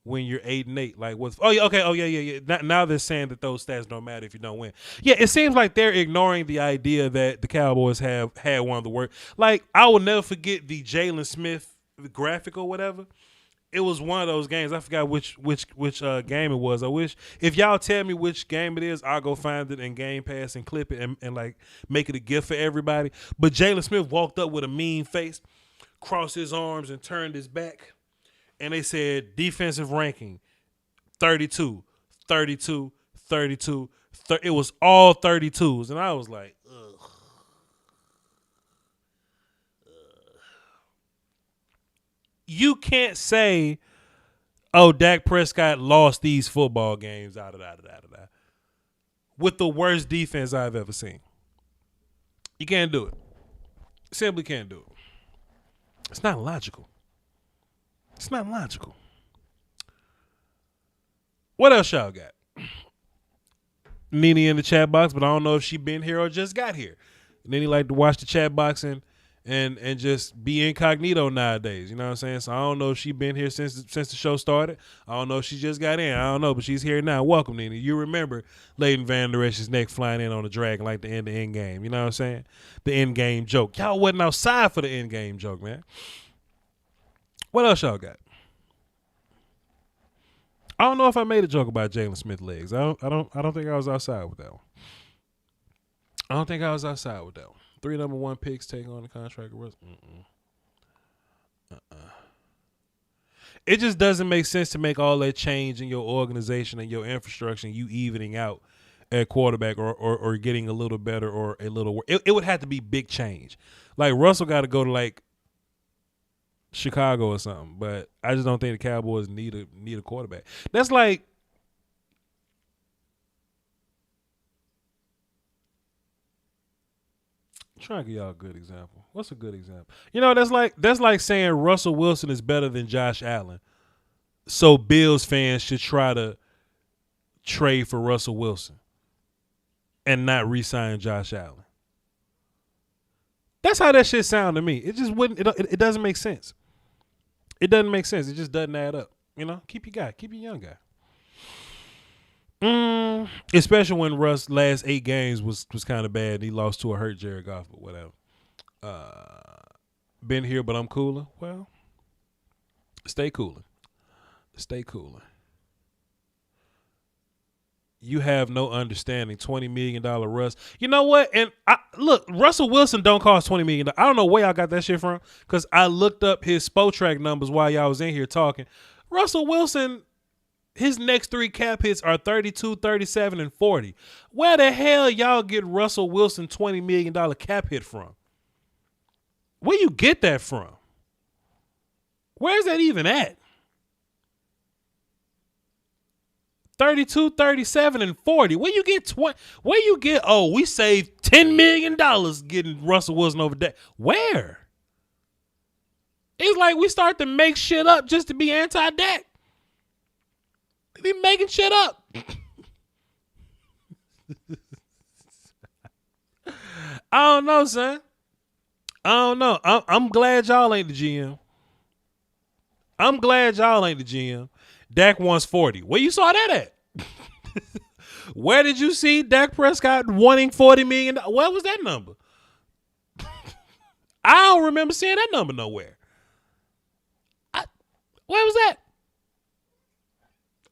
when you're 8-8. Like what's? Oh yeah. Okay. Oh yeah. Now they're saying that those stats don't matter if you don't win. Yeah. It seems like they're ignoring the idea that the Cowboys have had one of the worst. Like I will never forget the Jalen Smith graphic or whatever. It was one of those games. I forgot which game it was. I wish if y'all tell me which game it is, I'll go find it in Game Pass and clip it and like make it a gift for everybody. But Jalen Smith walked up with a mean face, crossed his arms and turned his back, and they said defensive ranking 32, 32, 32. It was all 32s, and I was like, ugh. You can't say, oh, Dak Prescott lost these football games, with the worst defense I've ever seen. You can't do it. Simply can't do it. It's not logical. It's not logical. What else y'all got? Nene in the chat box, but I don't know if she been here or just got here. Nene like to watch the chat box and just be incognito nowadays. You know what I'm saying? So I don't know if she been here since the show started. I don't know if she just got in. I don't know, but she's here now. Welcome, Nene. You remember Leighton Van Der Esch's neck flying in on the dragon like the end game. You know what I'm saying? The end game joke. Y'all wasn't outside for the end game joke, man. What else y'all got? I don't know if I made a joke about Jalen Smith legs. I don't think I was outside with that one. I don't think I was outside with that one. 3 number 1 picks take on the contract. It just doesn't make sense to make all that change in your organization and your infrastructure and you evening out at quarterback or getting a little better or a little. It would have to be big change. Like Russell got to go to like Chicago or something, but I just don't think the Cowboys need a quarterback. That's like. I'm trying to give y'all a good example. What's a good example? You know, that's like saying Russell Wilson is better than Josh Allen. So Bills fans should try to trade for Russell Wilson and not re-sign Josh Allen. That's how that shit sound to me. It just wouldn't. It doesn't make sense. It doesn't make sense. It just doesn't add up. You know, keep your guy. Keep your young guy. Especially when Russ' last 8 games was kind of bad. He lost to a hurt Jared Goff, but whatever. Been here, but I'm cooler. Well, stay cooler. Stay cooler. You have no understanding. $20 million Russ. You know what? And look, Russell Wilson don't cost $20 million. I don't know where y'all got that shit from because I looked up his Spotrac numbers while y'all was in here talking. Russell Wilson, his next 3 cap hits are 32, 37, and 40. Where the hell y'all get Russell Wilson $20 million cap hit from? Where you get that from? Where's that even at? 32, 37, and 40. Where you get we saved $10 million getting Russell Wilson over that. Where? It's like we start to make shit up just to be anti-Dak. Be making shit up. I don't know, son. I don't know. I'm glad y'all ain't the GM. I'm glad y'all ain't the GM. Dak wants 40. Where you saw that at? Where did you see Dak Prescott wanting $40 million? What was that number? I don't remember seeing that number nowhere. Where was that?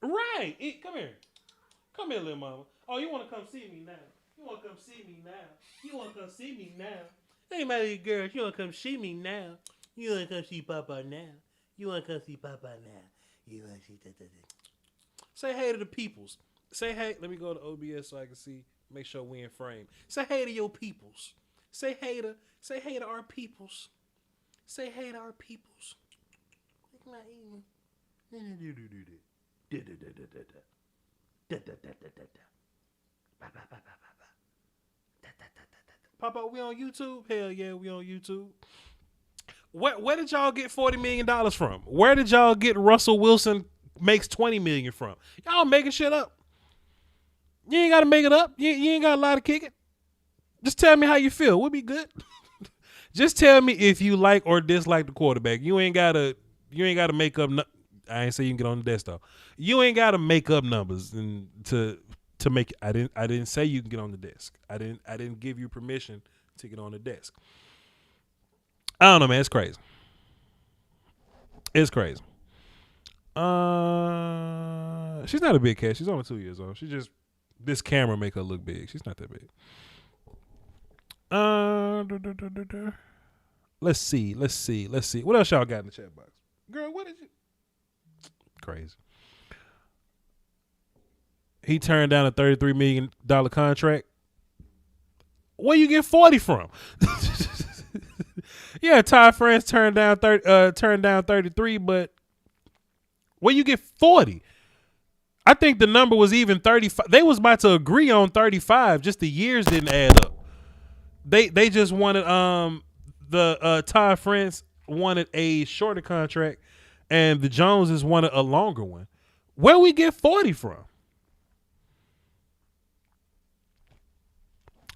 Right. Come here. Come here, little mama. Oh, you want to come see me now? You want to come see me now? You want to come see me now? Hey, my little girl, you want to come see me now? You want to come see Papa now? You want to come see Papa now? You want to see Say hey to the peoples. Say hey. Let me go to OBS so I can see. Make sure we in frame. Say hey to your peoples. Say hey to our peoples. Say hey to our peoples. Papa, we on YouTube? Hell yeah, we on YouTube. Where did y'all get $40 million from? Where did y'all get Russell Wilson makes $20 million from? Y'all making shit up. You ain't got to make it up. You ain't got a lot to kick it. Just tell me how you feel. We'll be good. Just tell me if you like or dislike the quarterback. You ain't gotta make up. I ain't say you can get on the desk though. You ain't gotta make up numbers and to make. I didn't say you can get on the desk. I didn't give you permission to get on the desk. I don't know, man. It's crazy. It's crazy. She's not a big cat. She's only 2 years old. She just this camera make her look big. She's not that big. Let's see. What else y'all got in the chat box? Girl, what is it? Crazy. He turned down a $33 million contract. Where you get 40 from? Yeah, Ty France turned down 33, but where you get 40? I think the number was even 35. They was about to agree on 35. Just the years didn't add up. They just wanted Ty France wanted a shorter contract, and the Joneses wanted a longer one. Where we get 40 from?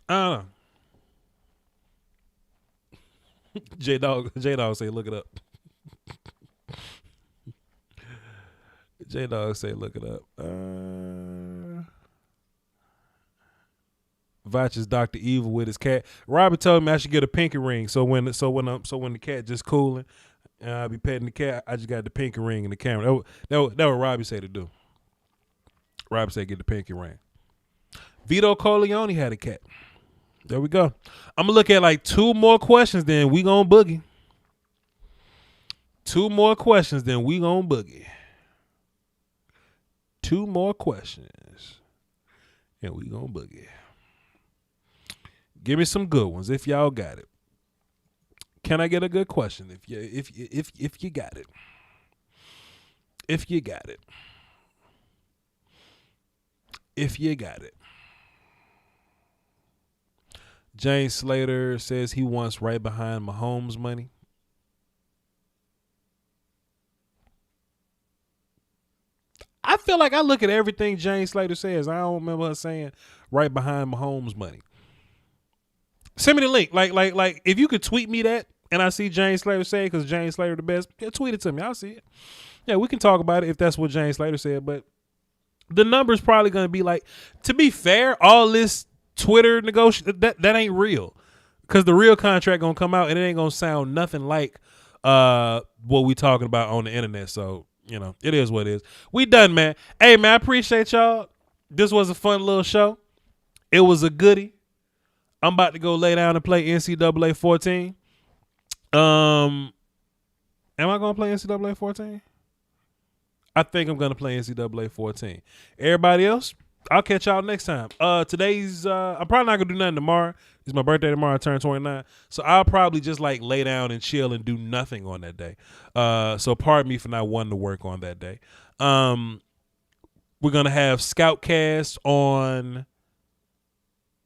I don't know. J Dog say look it up. J Dog say look it up. Voch is Dr. Evil with his cat. Robert told me I should get a pinky ring. So when the cat just cooling and I be petting the cat, I just got the pinky ring in the camera. That what Robbie said to do. Robbie said get the pinky ring. Vito Corleone had a cat. There we go. I'm gonna look at like 2 more questions, then we gonna boogie. 2 more questions, then we gonna boogie. 2 more questions, and we gonna boogie. Give me some good ones if y'all got it. Can I get a good question if you got it? If you got it. If you got it. James Slater says he wants right behind Mahomes' money. I feel like I look at everything James Slater says. I don't remember her saying right behind Mahomes' money. Send me the link. Like if you could tweet me that and I see James Slater say because James Slater the best, yeah, tweet it to me. I'll see it. Yeah, we can talk about it if that's what James Slater said, but the number's probably going to be like, to be fair, all this Twitter negotiation, that ain't real, because the real contract gonna come out and it ain't gonna sound nothing like what we talking about on the internet. So it is what it is. We done, man. Hey man, I appreciate y'all. This was a fun little show. It was a goodie. I'm about to go lay down and play NCAA 14. Am I gonna play NCAA 14? I think I'm gonna play NCAA 14. Everybody else, I'll catch y'all next time. Today's I'm probably not gonna do nothing tomorrow. It's my birthday tomorrow. I turn 29, so I'll probably just like lay down and chill and do nothing on that day. So pardon me for not wanting to work on that day. We're gonna have Scoutcast on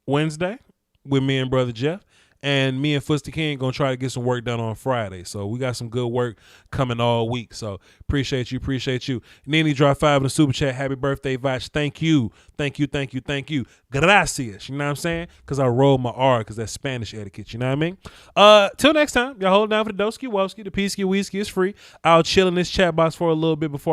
Wednesday with me and Brother Jeff. And me and Fusty King gonna try to get some work done on Friday. So we got some good work coming all week. So appreciate you. Nini dropped 5 in the super chat. Happy birthday, Voch. Thank you. Gracias. You know what I'm saying? Because I rolled my R because that's Spanish etiquette. You know what I mean? Till next time, y'all hold down for the Doski Woski. The Peasky Whiskey is free. I'll chill in this chat box for a little bit before I